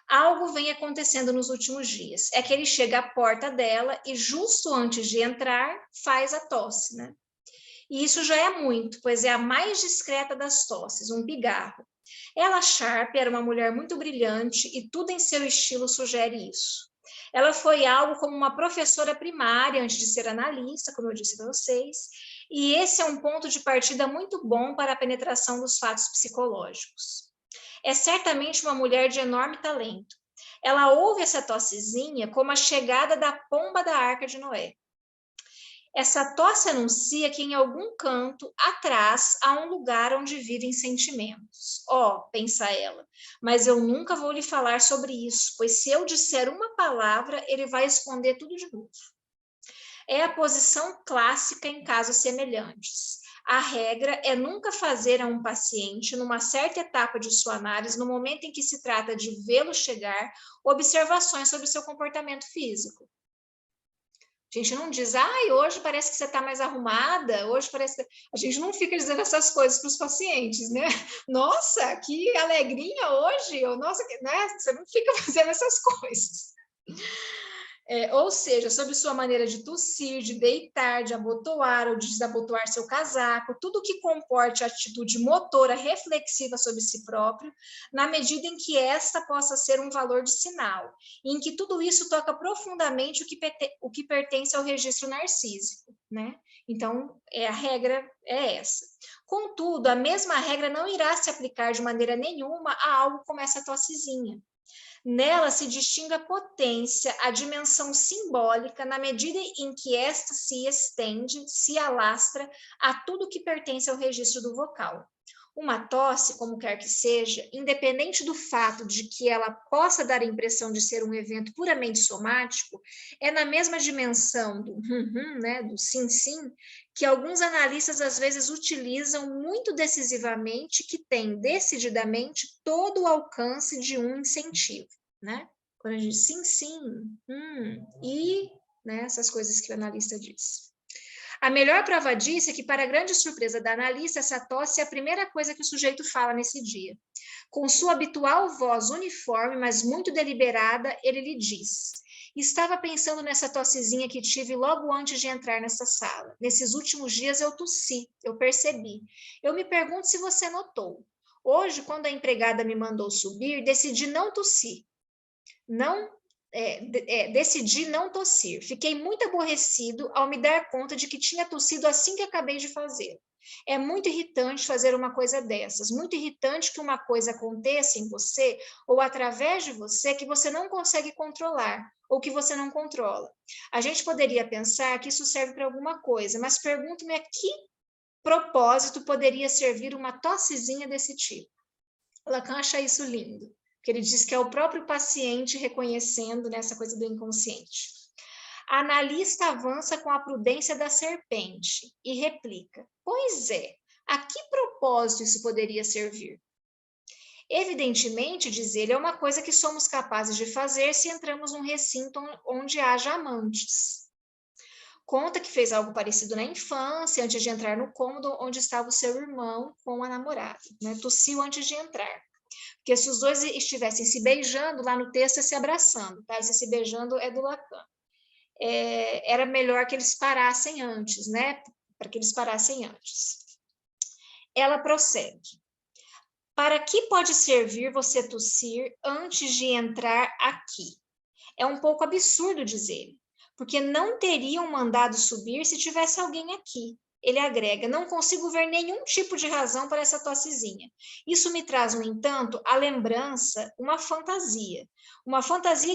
Algo vem acontecendo nos últimos dias. É que ele chega à porta dela e, justo antes de entrar, faz a tosse, né? E isso já é muito, pois é a mais discreta das tosses, um pigarro. Ela, Sharp, era uma mulher muito brilhante e tudo em seu estilo sugere isso. Ela foi algo como uma professora primária antes de ser analista, como eu disse para vocês, e esse é um ponto de partida muito bom para a penetração dos fatos psicológicos. É certamente uma mulher de enorme talento. Ela ouve essa tossezinha como a chegada da pomba da Arca de Noé. Essa tosse anuncia que em algum canto atrás há um lugar onde vivem sentimentos. Pensa ela, mas eu nunca vou lhe falar sobre isso, pois se eu disser uma palavra, ele vai esconder tudo de novo. É a posição clássica em casos semelhantes. A regra é nunca fazer a um paciente, numa certa etapa de sua análise, no momento em que se trata de vê-lo chegar, observações sobre seu comportamento físico. A gente não diz, hoje parece que você está mais arrumada, hoje parece que... A gente não fica dizendo essas coisas para os pacientes, né? Nossa, que alegrinha hoje, ou nossa, né? Você não fica fazendo essas coisas. Ou seja, sobre sua maneira de tossir, de deitar, de abotoar ou de desabotoar seu casaco, tudo que comporte a atitude motora reflexiva sobre si próprio, na medida em que esta possa ser um valor de sinal, e em que tudo isso toca profundamente o que pertence ao registro narcísico, né? Então, a regra é essa. Contudo, a mesma regra não irá se aplicar de maneira nenhuma a algo como essa tossezinha. Nela se distingue a potência, a dimensão simbólica, na medida em que esta se estende, se alastra a tudo que pertence ao registro do vocal. Uma tosse, como quer que seja, independente do fato de que ela possa dar a impressão de ser um evento puramente somático, é na mesma dimensão do né, do sim, que alguns analistas às vezes utilizam muito decisivamente, que tem decididamente todo o alcance de um incentivo, né? Quando a gente diz sim, né, essas coisas que o analista diz. A melhor prova disso é que, para a grande surpresa da analista, essa tosse é a primeira coisa que o sujeito fala nesse dia. Com sua habitual voz uniforme, mas muito deliberada, ele lhe diz: estava pensando nessa tossezinha que tive logo antes de entrar nessa sala. Nesses últimos dias eu tossi, eu percebi. Eu me pergunto se você notou. Hoje, quando a empregada me mandou subir, decidi não tossir. Decidi não tossir. Fiquei muito aborrecido ao me dar conta de que tinha tossido assim que acabei de fazer. É muito irritante fazer uma coisa dessas, muito irritante que uma coisa aconteça em você ou através de você que você não consegue controlar ou que você não controla. A gente poderia pensar que isso serve para alguma coisa, mas pergunto-me a que propósito poderia servir uma tossezinha desse tipo. Lacan acha isso lindo, porque ele diz que é o próprio paciente reconhecendo nessa coisa do inconsciente. A analista avança com a prudência da serpente e replica: pois é, a que propósito isso poderia servir? Evidentemente, diz ele, é uma coisa que somos capazes de fazer se entramos num recinto onde haja amantes. Conta que fez algo parecido na infância, antes de entrar no cômodo onde estava o seu irmão com a namorada, né? Tossiu antes de entrar. Porque se os dois estivessem se beijando, lá no texto é se abraçando, tá? Esse se beijando é do Lacan. Era melhor que eles parassem antes, né? Para que eles parassem antes. Ela prossegue. Para que pode servir você tossir antes de entrar aqui? É um pouco absurdo, diz ele, porque não teriam mandado subir se tivesse alguém aqui. Ele agrega: não consigo ver nenhum tipo de razão para essa tossezinha. Isso me traz, no entanto, a lembrança, uma fantasia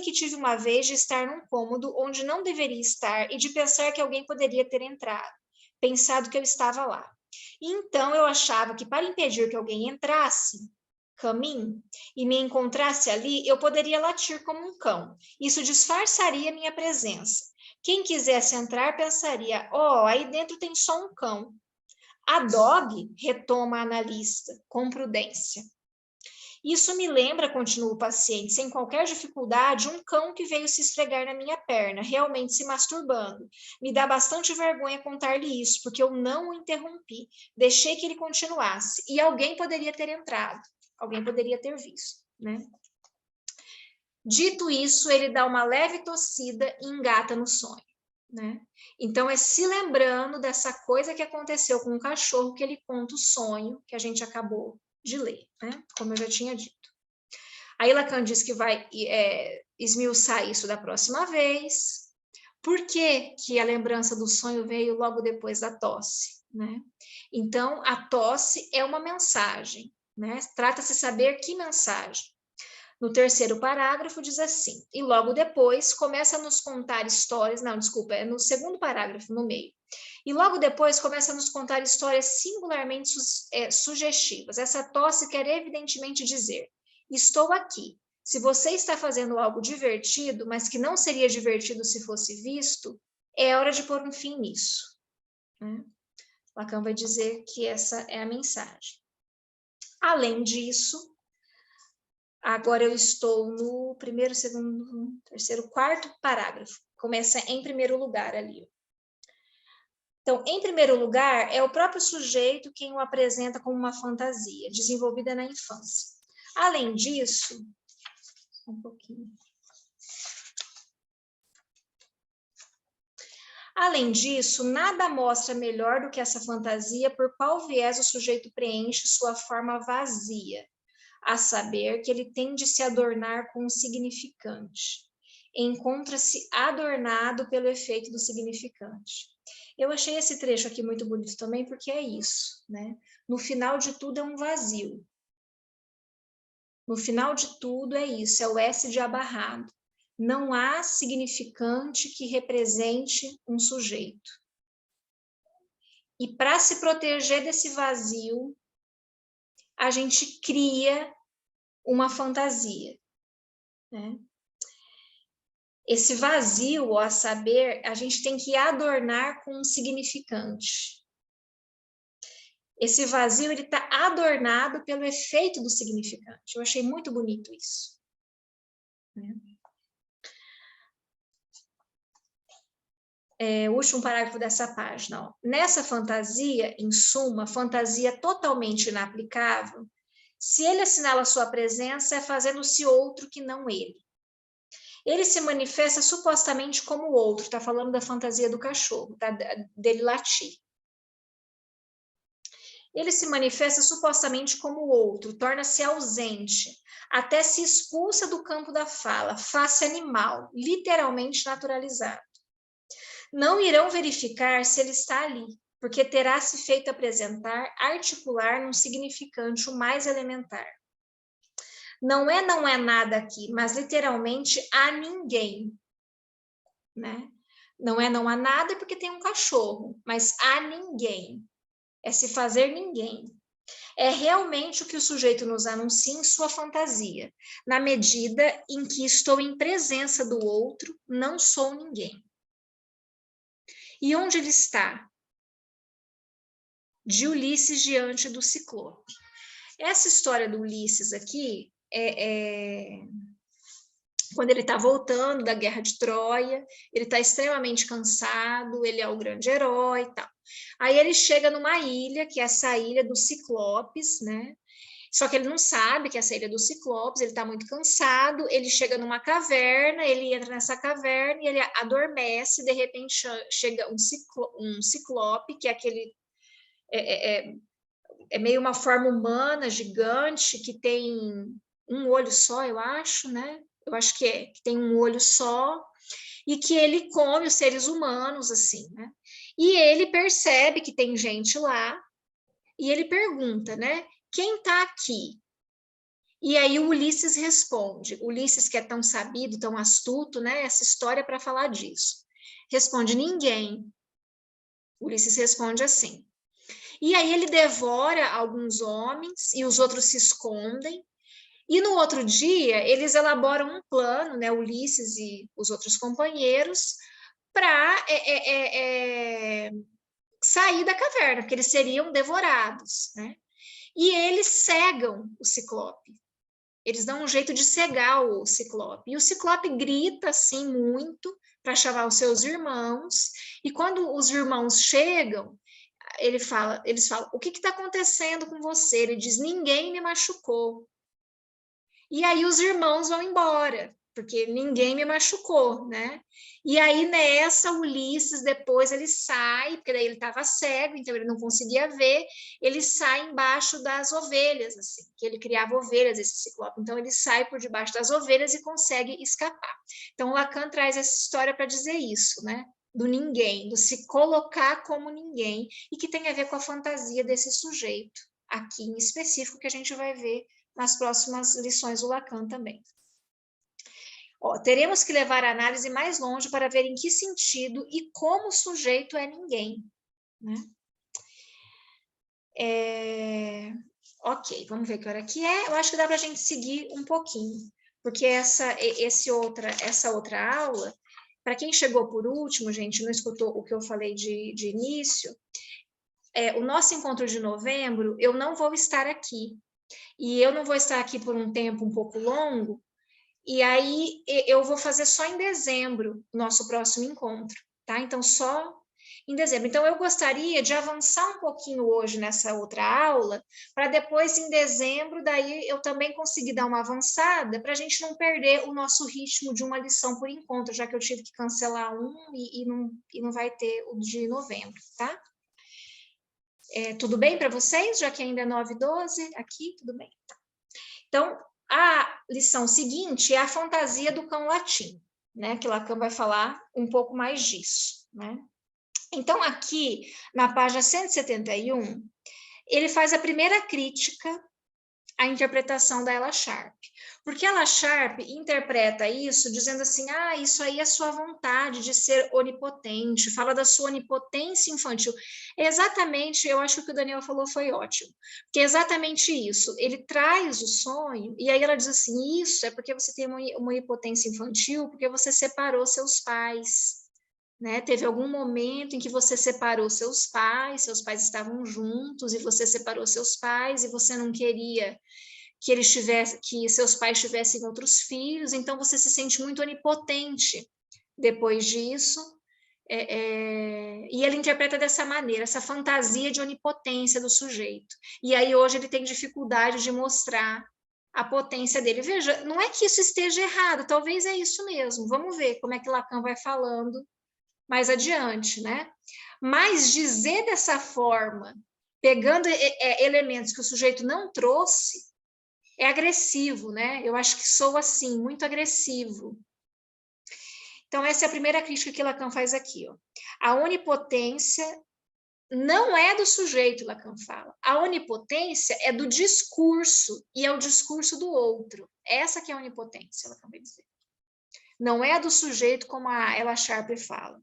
que tive uma vez de estar num cômodo onde não deveria estar e de pensar que alguém poderia ter entrado, pensado que eu estava lá. E então eu achava que, para impedir que alguém entrasse, caminho, e me encontrasse ali, eu poderia latir como um cão. Isso disfarçaria minha presença. Quem quisesse entrar pensaria: aí dentro tem só um cão. A dog, retoma a analista, com prudência. Isso me lembra, continua o paciente, sem qualquer dificuldade, um cão que veio se esfregar na minha perna, realmente se masturbando. Me dá bastante vergonha contar-lhe isso, porque eu não o interrompi, deixei que ele continuasse, e alguém poderia ter entrado, alguém poderia ter visto, né? Dito isso, ele dá uma leve tossida e engata no sonho, né? Então, é se lembrando dessa coisa que aconteceu com o cachorro que ele conta o sonho que a gente acabou de ler, né? Como eu já tinha dito. Aí Lacan diz que vai esmiuçar isso da próxima vez. Por que que a lembrança do sonho veio logo depois da tosse, né? Então, a tosse é uma mensagem, né? Trata-se de saber que mensagem. No terceiro parágrafo diz assim, e logo depois começa a nos contar histórias, não, desculpa, é no segundo parágrafo, no meio. E logo depois começa a nos contar histórias singularmente sugestivas. Essa tosse quer evidentemente dizer, estou aqui. Se você está fazendo algo divertido, mas que não seria divertido se fosse visto, é hora de pôr um fim nisso. Né? Lacan vai dizer que essa é a mensagem. Além disso, agora eu estou no primeiro, segundo, terceiro, quarto parágrafo. Começa em primeiro lugar ali. Então, em primeiro lugar, é o próprio sujeito quem o apresenta como uma fantasia, desenvolvida na infância. Além disso, um pouquinho. Além disso, nada mostra melhor do que essa fantasia por qual viés o sujeito preenche sua forma vazia, a saber que ele tem de se adornar com um significante. Encontra-se adornado pelo efeito do significante. Eu achei esse trecho aqui muito bonito também, porque é isso, né? No final de tudo é um vazio. No final de tudo é isso, é o S de abarrado. Não há significante que represente um sujeito. E para se proteger desse vazio, a gente cria uma fantasia, né? Esse vazio, a saber, a gente tem que adornar com um significante. Esse vazio, ele está adornado pelo efeito do significante. Eu achei muito bonito isso. O último parágrafo dessa página. Ó. Nessa fantasia, em suma, fantasia totalmente inaplicável, se ele assinala sua presença, é fazendo-se outro que não ele. Ele se manifesta supostamente como o outro, está falando da fantasia do cachorro, tá? Dele latir. Ele se manifesta supostamente como o outro, torna-se ausente, até se expulsa do campo da fala, faz-se animal, literalmente naturalizado. Não irão verificar se ele está ali, porque terá se feito apresentar, articular num significante o mais elementar. Não é nada aqui, mas literalmente há ninguém, né? Não há nada porque tem um cachorro, mas há ninguém. É se fazer ninguém. É realmente o que o sujeito nos anuncia em sua fantasia, na medida em que estou em presença do outro, não sou ninguém. E onde ele está? De Ulisses diante do Ciclope. Essa história do Ulisses aqui quando ele está voltando da guerra de Troia, ele está extremamente cansado, ele é o grande herói e tal. Aí ele chega numa ilha, que é essa ilha dos Ciclopes, né? Só que ele não sabe que é essa ilha dos Ciclopes, ele está muito cansado, ele chega numa caverna, ele entra nessa caverna e ele adormece, de repente chega um ciclope, que é aquele... É meio uma forma humana, gigante, que tem um olho só, eu acho, né? Eu acho que tem um olho só, e que ele come os seres humanos, assim, né? E ele percebe que tem gente lá, e ele pergunta, né? Quem tá aqui? E aí o Ulisses responde, Ulisses que é tão sabido, tão astuto, né? Essa história para falar disso. Responde, ninguém. Ulisses responde assim. E aí ele devora alguns homens, e os outros se escondem, e no outro dia, eles elaboram um plano, né, Ulisses e os outros companheiros, para sair da caverna, porque eles seriam devorados, né? E eles cegam o Ciclope. Eles dão um jeito de cegar o Ciclope. E o Ciclope grita assim muito para chamar os seus irmãos. E quando os irmãos chegam, eles falam, o que está acontecendo com você? Ele diz, ninguém me machucou. E aí os irmãos vão embora, porque ninguém me machucou, né? E aí nessa, Ulisses depois ele sai, porque daí ele estava cego, então ele não conseguia ver, ele sai embaixo das ovelhas, assim, que ele criava ovelhas, esse Ciclope. Então ele sai por debaixo das ovelhas e consegue escapar. Então Lacan traz essa história para dizer isso, né? Do ninguém, do se colocar como ninguém, e que tem a ver com a fantasia desse sujeito, aqui em específico, que a gente vai ver nas próximas lições do Lacan também. Ó, teremos que levar a análise mais longe para ver em que sentido e como o sujeito é ninguém, né? Ok, vamos ver que hora que é. Eu acho que dá para a gente seguir um pouquinho, porque essa outra aula, para quem chegou por último, gente, não escutou o que eu falei de início, o nosso encontro de novembro, eu não vou estar aqui. E eu não vou estar aqui por um tempo um pouco longo, e aí eu vou fazer só em dezembro o nosso próximo encontro, tá? Então, só em dezembro. Então, eu gostaria de avançar um pouquinho hoje nessa outra aula, para depois, em dezembro, daí eu também conseguir dar uma avançada, para a gente não perder o nosso ritmo de uma lição por encontro, já que eu tive que cancelar um e não vai ter o de novembro, tá? Tudo bem para vocês? Já que ainda é 9h12 aqui, tudo bem? Tá. Então, a lição seguinte é a fantasia do cão latino, né? Que Lacan vai falar um pouco mais disso, né? Então, aqui, na página 171, ele faz a primeira crítica à interpretação da Ella Sharp. Porque Ella Sharp interpreta isso dizendo assim, isso aí é sua vontade de ser onipotente, fala da sua onipotência infantil. Exatamente, eu acho que o que o Daniel falou foi ótimo, porque é exatamente isso, ele traz o sonho, e aí ela diz assim, isso é porque você tem uma onipotência infantil, porque você separou seus pais, né? Teve algum momento em que você separou seus pais estavam juntos, e você separou seus pais, e você não queria que seus pais tivessem outros filhos, então você se sente muito onipotente depois disso, e ele interpreta dessa maneira, essa fantasia de onipotência do sujeito, e aí hoje ele tem dificuldade de mostrar a potência dele. Veja, não é que isso esteja errado, talvez é isso mesmo, vamos ver como é que Lacan vai falando mais adiante, né? Mas dizer dessa forma, pegando elementos que o sujeito não trouxe, é agressivo, né? Eu acho que soa assim, muito agressivo. Então, essa é a primeira crítica que Lacan faz aqui, ó. A onipotência não é do sujeito, Lacan fala. A onipotência é do discurso, e é o discurso do outro. Essa que é a onipotência, Lacan vai dizer. Não é do sujeito, como a Ella Sharp fala.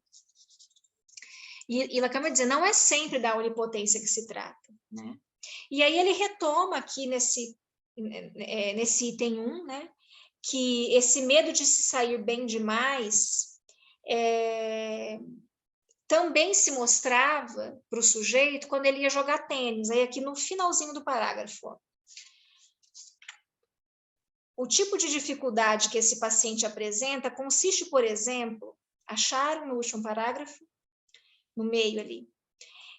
E Lacan vai dizer, não é sempre da onipotência que se trata, né? E aí ele retoma aqui nesse item 1, né, que esse medo de se sair bem demais também se mostrava para o sujeito quando ele ia jogar tênis. Aí aqui no finalzinho do parágrafo, ó. O tipo de dificuldade que esse paciente apresenta consiste, por exemplo, acharam no último parágrafo, no meio ali,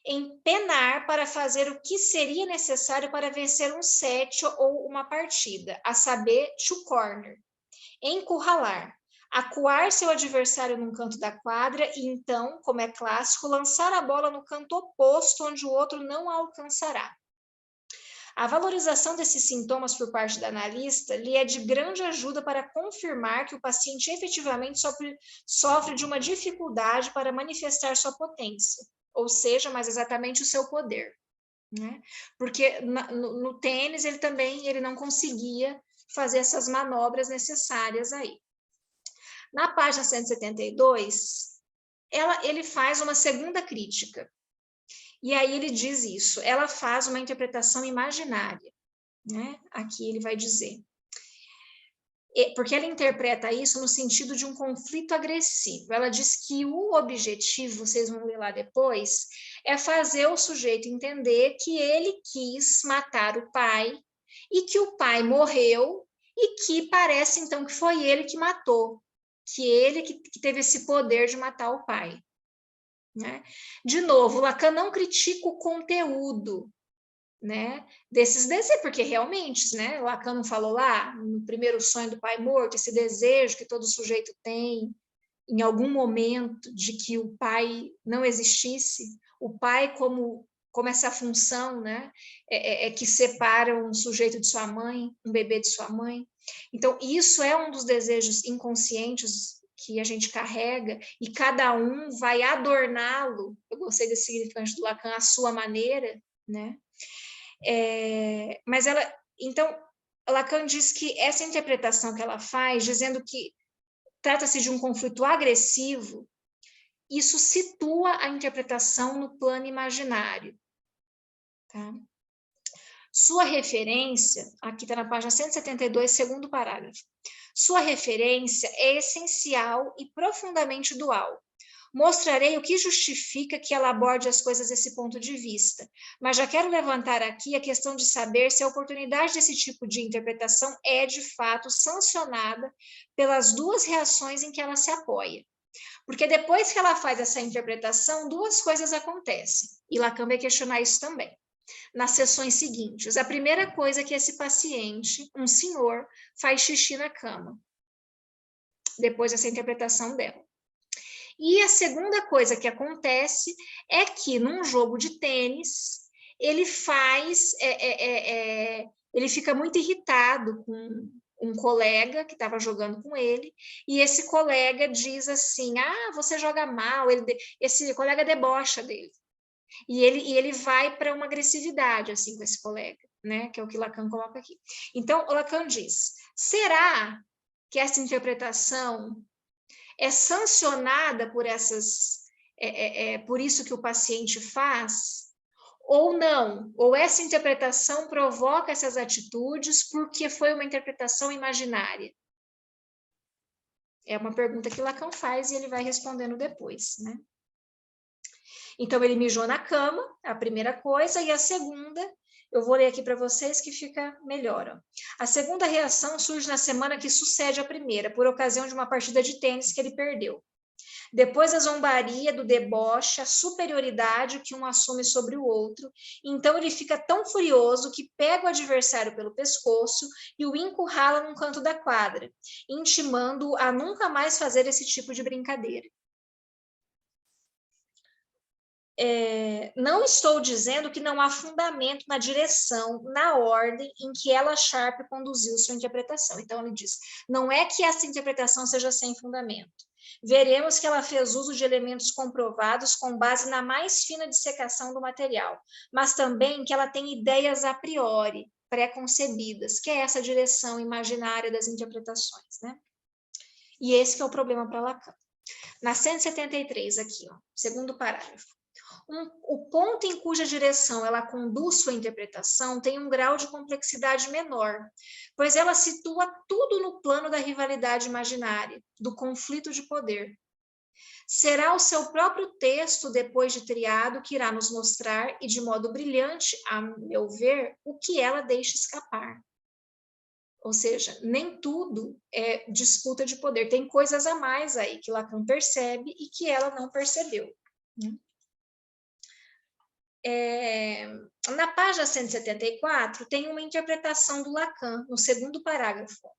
em penar para fazer o que seria necessário para vencer um set ou uma partida, a saber, to corner, encurralar, acuar seu adversário num canto da quadra e então, como é clássico, lançar a bola no canto oposto onde o outro não a alcançará. A valorização desses sintomas por parte da analista lhe é de grande ajuda para confirmar que o paciente efetivamente sofre de uma dificuldade para manifestar sua potência, ou seja, mais exatamente o seu poder, né? Porque no tênis ele não conseguia fazer essas manobras necessárias aí. Na página 172, ele faz uma segunda crítica. E aí ele diz isso, ela faz uma interpretação imaginária, né? Aqui ele vai dizer. Porque ela interpreta isso no sentido de um conflito agressivo. Ela diz que o objetivo, vocês vão ler lá depois, é fazer o sujeito entender que ele quis matar o pai e que o pai morreu e que parece, então, que foi ele que matou, que ele que teve esse poder de matar o pai. Né? De novo, Lacan não critica o conteúdo, né, desses desejos, porque realmente, né, Lacan não falou lá, no primeiro sonho do pai morto, esse desejo que todo sujeito tem, em algum momento, de que o pai não existisse, o pai como essa função, né, que separa um sujeito de sua mãe, um bebê de sua mãe. Então, isso é um dos desejos inconscientes que a gente carrega, e cada um vai adorná-lo, eu gostei desse significante do Lacan, à sua maneira, né? Mas ela, então, Lacan diz que essa interpretação que ela faz, dizendo que trata-se de um conflito agressivo, isso situa a interpretação no plano imaginário. Tá? Sua referência, aqui está na página 172, segundo parágrafo. Sua referência é essencial e profundamente dual. Mostrarei o que justifica que ela aborde as coisas desse ponto de vista, mas já quero levantar aqui a questão de saber se a oportunidade desse tipo de interpretação é, de fato, sancionada pelas duas reações em que ela se apoia. Porque depois que ela faz essa interpretação, duas coisas acontecem, e Lacan vai questionar isso também. Nas sessões seguintes, a primeira coisa é que esse paciente, um senhor, faz xixi na cama, depois dessa interpretação dela. E a segunda coisa que acontece é que, num jogo de tênis, ele ele fica muito irritado com um colega que estava jogando com ele, e esse colega diz assim, você joga mal, esse colega debocha dele. E ele vai para uma agressividade, assim, com esse colega, né? Que é o que Lacan coloca aqui. Então, o Lacan diz, será que essa interpretação é sancionada por por isso que o paciente faz, ou não? Ou essa interpretação provoca essas atitudes porque foi uma interpretação imaginária? É uma pergunta que Lacan faz e ele vai respondendo depois, né? Então, ele mijou na cama, a primeira coisa, e a segunda, eu vou ler aqui para vocês que fica melhor. Ó. A segunda reação surge na semana que sucede à primeira, por ocasião de uma partida de tênis que ele perdeu. Depois da zombaria, do deboche, a superioridade que um assume sobre o outro, então ele fica tão furioso que pega o adversário pelo pescoço e o encurrala num canto da quadra, intimando-o a nunca mais fazer esse tipo de brincadeira. Não estou dizendo que não há fundamento na direção, na ordem em que ela, Sharp, conduziu sua interpretação. Então, ele diz, não é que essa interpretação seja sem fundamento. Veremos que ela fez uso de elementos comprovados com base na mais fina dissecação do material, mas também que ela tem ideias a priori, pré-concebidas, que é essa direção imaginária das interpretações, né? E esse que é o problema para Lacan. Na 173, aqui, ó, segundo parágrafo. O ponto em cuja direção ela conduz sua interpretação tem um grau de complexidade menor, pois ela situa tudo no plano da rivalidade imaginária, do conflito de poder. Será o seu próprio texto, depois de triado, que irá nos mostrar, e de modo brilhante, a meu ver, o que ela deixa escapar. Ou seja, nem tudo é disputa de poder, tem coisas a mais aí que Lacan percebe e que ela não percebeu, né? Na página 174, tem uma interpretação do Lacan, no segundo parágrafo.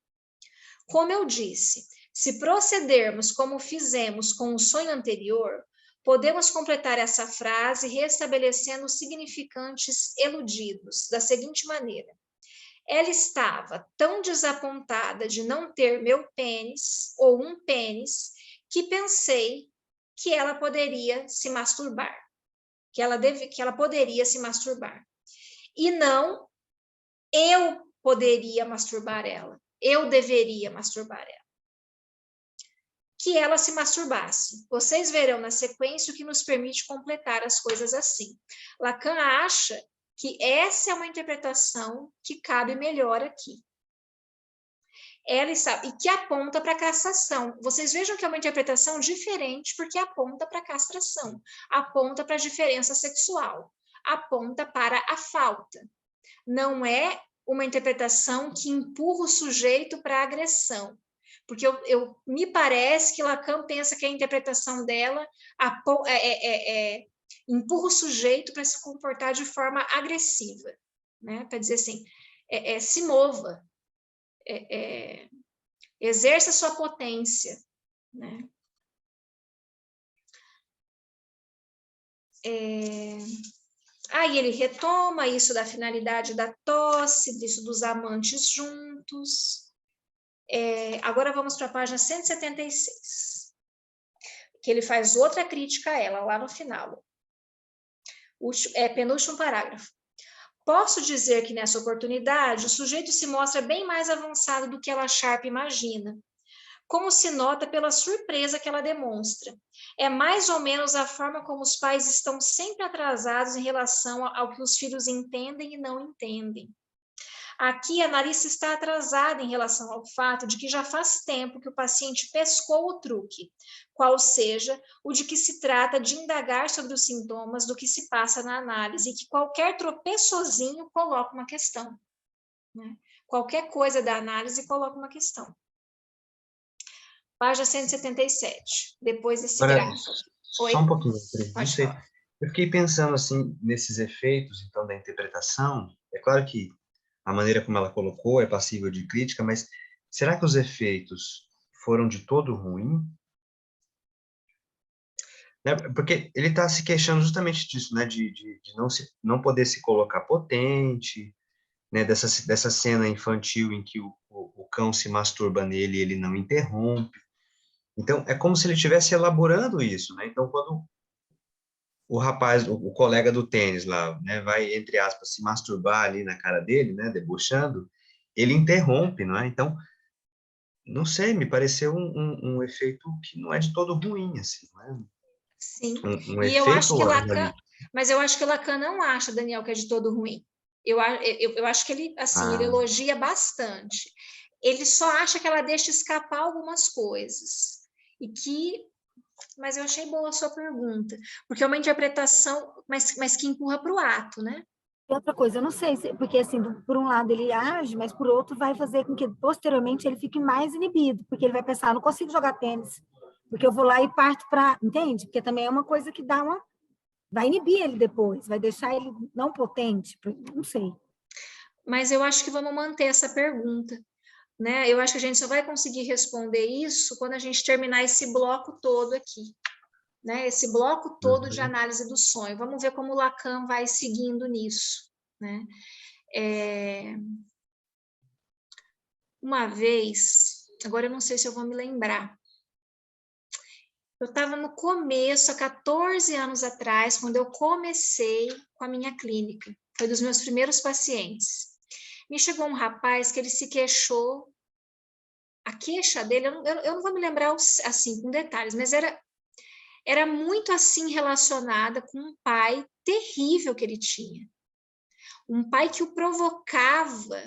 Como eu disse, se procedermos como fizemos com o sonho anterior, podemos completar essa frase restabelecendo os significantes eludidos, da seguinte maneira. Ela estava tão desapontada de não ter meu pênis, ou um pênis, que pensei que ela poderia se masturbar. Que ela poderia se masturbar. E não, eu poderia masturbar ela. Eu deveria masturbar ela. Que ela se masturbasse. Vocês verão na sequência o que nos permite completar as coisas assim. Lacan acha que essa é uma interpretação que cabe melhor aqui. Ela está, e que aponta para a castração. Vocês vejam que é uma interpretação diferente, porque aponta para a castração, aponta para a diferença sexual, aponta para a falta. Não é uma interpretação que empurra o sujeito para a agressão. Porque me parece que Lacan pensa que a interpretação dela empurra o sujeito para se comportar de forma agressiva, né? Para dizer assim, se mova, exerça sua potência, né? Aí ele retoma isso da finalidade da tosse, disso dos amantes juntos. Agora vamos para a página 176, que ele faz outra crítica a ela, lá no final. Penúltimo parágrafo. Posso dizer que nessa oportunidade o sujeito se mostra bem mais avançado do que ela Sharp imagina, como se nota pela surpresa que ela demonstra. É mais ou menos a forma como os pais estão sempre atrasados em relação ao que os filhos entendem e não entendem. Aqui, a Narissa está atrasada em relação ao fato de que já faz tempo que o paciente pescou o truque, qual seja o de que se trata de indagar sobre os sintomas do que se passa na análise, e que qualquer tropeçozinho coloca uma questão, né? Qualquer coisa da análise coloca uma questão. Página 177, depois desse gráfico. Só um pouquinho, não sei. Eu fiquei pensando assim nesses efeitos, então, da interpretação. É claro que a maneira como ela colocou é passível de crítica, mas será que os efeitos foram de todo ruim? Né? Porque ele está se queixando justamente disso, né? De não poder se colocar potente, né? Dessa cena infantil em que o cão se masturba nele e ele não interrompe. Então, é como se ele estivesse elaborando isso, né? Então, quando o rapaz, o colega do tênis lá, né, vai, entre aspas, se masturbar ali na cara dele, né, debochando, ele interrompe, não é? Então, não sei, me pareceu um efeito que não é de todo ruim, assim, não é? Sim, um e efeito eu acho que Lacan, analítico. mas eu acho que Lacan não acha, Daniel, que é de todo ruim. Eu acho que ele, assim, ele elogia bastante. Ele só acha que ela deixa escapar algumas coisas. Mas eu achei boa a sua pergunta, porque é uma interpretação, mas que empurra para o ato, né? Outra coisa, eu não sei, porque assim, por um lado ele age, mas por outro vai fazer com que posteriormente ele fique mais inibido, porque ele vai pensar, não consigo jogar tênis, porque eu vou lá e parto para, entende? Porque também é uma coisa que vai inibir ele depois, vai deixar ele não potente, não sei. Mas eu acho que vamos manter essa pergunta, né? Eu acho que a gente só vai conseguir responder isso quando a gente terminar esse bloco todo aqui, né? Esse bloco todo de análise do sonho. Vamos ver como Lacan vai seguindo nisso, né? Uma vez, agora eu não sei se eu vou me lembrar, eu estava no começo, há 14 anos atrás, quando eu comecei com a minha clínica, foi dos meus primeiros pacientes. Me chegou um rapaz que ele se queixou, a queixa dele, eu não vou me lembrar assim com detalhes, mas era muito assim relacionada com um pai terrível que ele tinha. Um pai que o provocava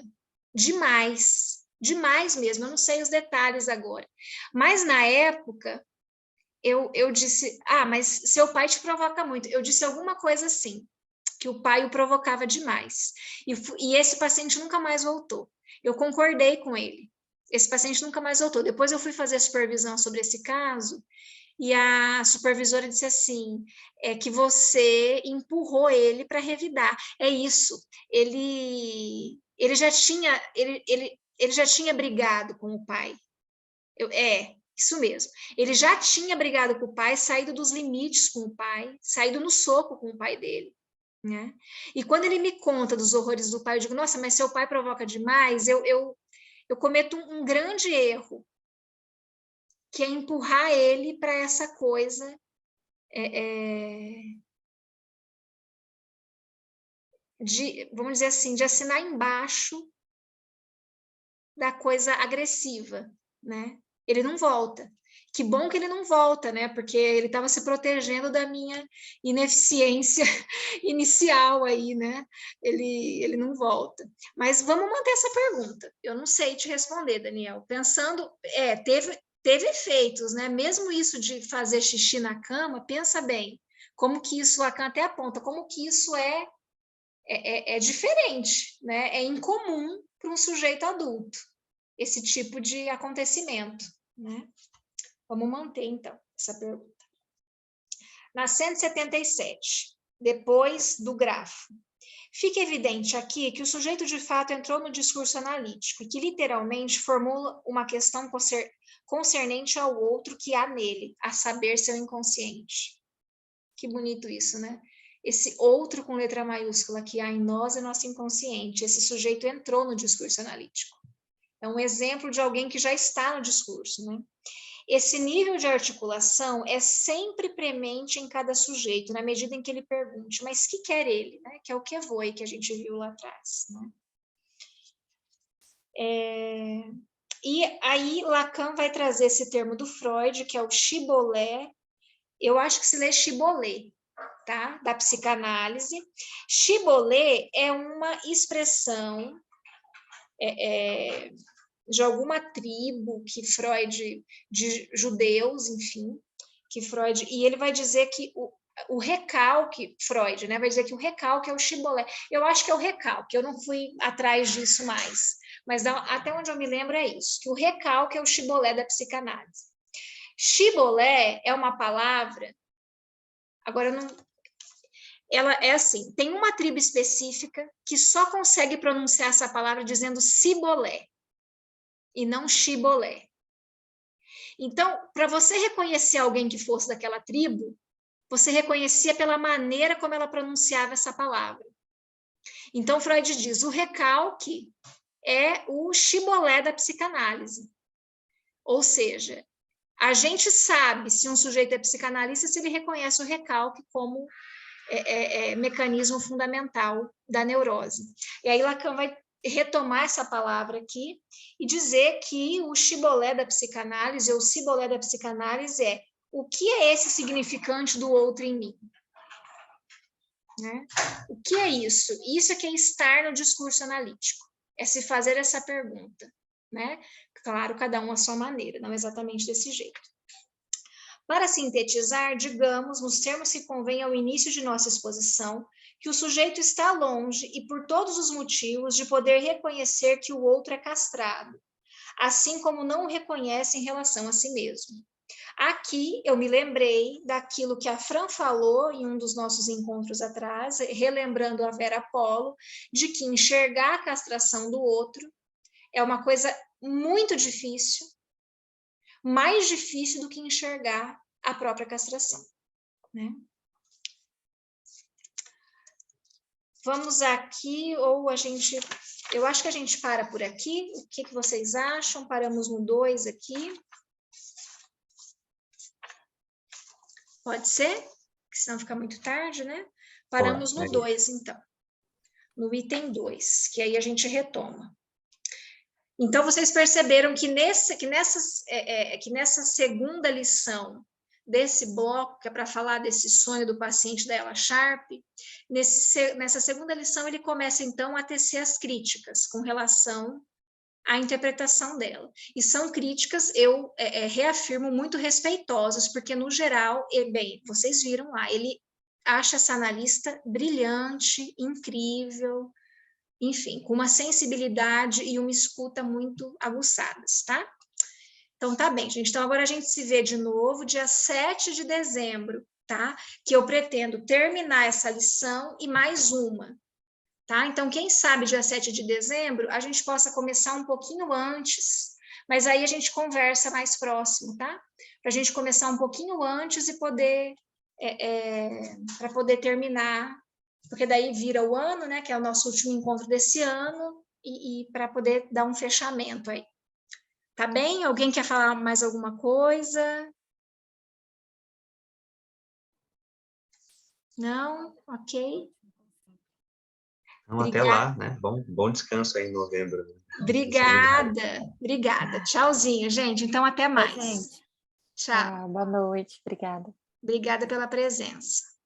demais, demais mesmo, eu não sei os detalhes agora. Mas na época, eu disse, mas seu pai te provoca muito. Eu disse alguma coisa assim, que o pai o provocava demais. E esse paciente nunca mais voltou. Eu concordei com ele. Esse paciente nunca mais voltou. Depois eu fui fazer supervisão sobre esse caso, e a supervisora disse assim, que você empurrou ele para revidar. É isso. Ele já tinha brigado com o pai. Isso mesmo. Ele já tinha brigado com o pai, saído dos limites com o pai, saído no soco com o pai dele, né? E quando ele me conta dos horrores do pai, eu digo, nossa, mas seu pai provoca demais, eu cometo um grande erro, que é empurrar ele para essa coisa vamos dizer assim, de assinar embaixo da coisa agressiva, né? Ele não volta. Que bom que ele não volta, né? Porque ele estava se protegendo da minha ineficiência inicial aí, né? Ele não volta. Mas vamos manter essa pergunta. Eu não sei te responder, Daniel. Pensando, teve efeitos, né? Mesmo isso de fazer xixi na cama, pensa bem. Como que isso, Lacan até aponta, como que isso é diferente, né? É incomum para um sujeito adulto esse tipo de acontecimento, né? Vamos manter, então, essa pergunta. Na 177, depois do grafo. Fica evidente aqui que o sujeito de fato entrou no discurso analítico e que literalmente formula uma questão concernente ao outro que há nele, a saber, seu inconsciente. Que bonito isso, né? Esse outro com letra maiúscula que há em nós é nosso inconsciente. Esse sujeito entrou no discurso analítico. É um exemplo de alguém que já está no discurso, né? Esse nível de articulação é sempre premente em cada sujeito, na medida em que ele pergunte, mas que quer ele? Né? Que é o que foi que a gente viu lá atrás. Né? E aí Lacan vai trazer esse termo do Freud, que é o chibolé, eu acho que se lê chibolé, tá? Da psicanálise. Chibolé é uma expressão de alguma tribo que Freud, de judeus, enfim, que Freud, e ele vai dizer que o recalque, Freud, né, vai dizer que o recalque é o chibolé. Eu acho que é o recalque, eu não fui atrás disso mais, mas até onde eu me lembro é isso, que o recalque é o chibolé da psicanálise. Chibolé é uma palavra, agora eu não... Ela é assim, tem uma tribo específica que só consegue pronunciar essa palavra dizendo cibolé, e não chibolé. Então, para você reconhecer alguém que fosse daquela tribo, você reconhecia pela maneira como ela pronunciava essa palavra. Então, Freud diz, o recalque é o chibolé da psicanálise. Ou seja, a gente sabe se um sujeito é psicanalista se ele reconhece o recalque como mecanismo fundamental da neurose. E aí Lacan vai retomar essa palavra aqui e dizer que o chibolé da psicanálise, ou cibolé da psicanálise é o que é esse significante do outro em mim? Né? O que é isso? Isso é que é estar no discurso analítico, é se fazer essa pergunta. Né? Claro, cada um à sua maneira, não exatamente desse jeito. Para sintetizar, digamos, nos termos que convém ao início de nossa exposição, que o sujeito está longe e por todos os motivos de poder reconhecer que o outro é castrado, assim como não o reconhece em relação a si mesmo. Aqui eu me lembrei daquilo que a Fran falou em um dos nossos encontros atrás, relembrando a Vera Polo, de que enxergar a castração do outro é uma coisa muito difícil, mais difícil do que enxergar a própria castração. Né? Vamos aqui, ou a gente... Eu acho que a gente para por aqui. O que vocês acham? Paramos no 2 aqui. Pode ser? Porque senão fica muito tarde, né? Paramos no 2, então. No item 2, que aí a gente retoma. Então, vocês perceberam que nessa segunda lição desse bloco, que é para falar desse sonho do paciente da Ella Sharp, nessa segunda lição ele começa, então, a tecer as críticas com relação à interpretação dela. E são críticas, eu reafirmo, muito respeitosas, porque, no geral, bem, vocês viram lá, ele acha essa analista brilhante, incrível, enfim, com uma sensibilidade e uma escuta muito aguçadas, tá? Então, tá bem, gente. Então, agora a gente se vê de novo dia 7 de dezembro, tá? Que eu pretendo terminar essa lição e mais uma, tá? Então, quem sabe dia 7 de dezembro a gente possa começar um pouquinho antes, mas aí a gente conversa mais próximo, tá? Para a gente começar um pouquinho antes e poder, para poder terminar, porque daí vira o ano, né? Que é o nosso último encontro desse ano, e para poder dar um fechamento aí. Tá bem? Alguém quer falar mais alguma coisa? Não? Ok. Então, até lá, né? Bom descanso aí em novembro. Obrigada. Tchauzinho, gente. Então, até mais. Gente. Tchau. Boa noite, obrigada. Obrigada pela presença.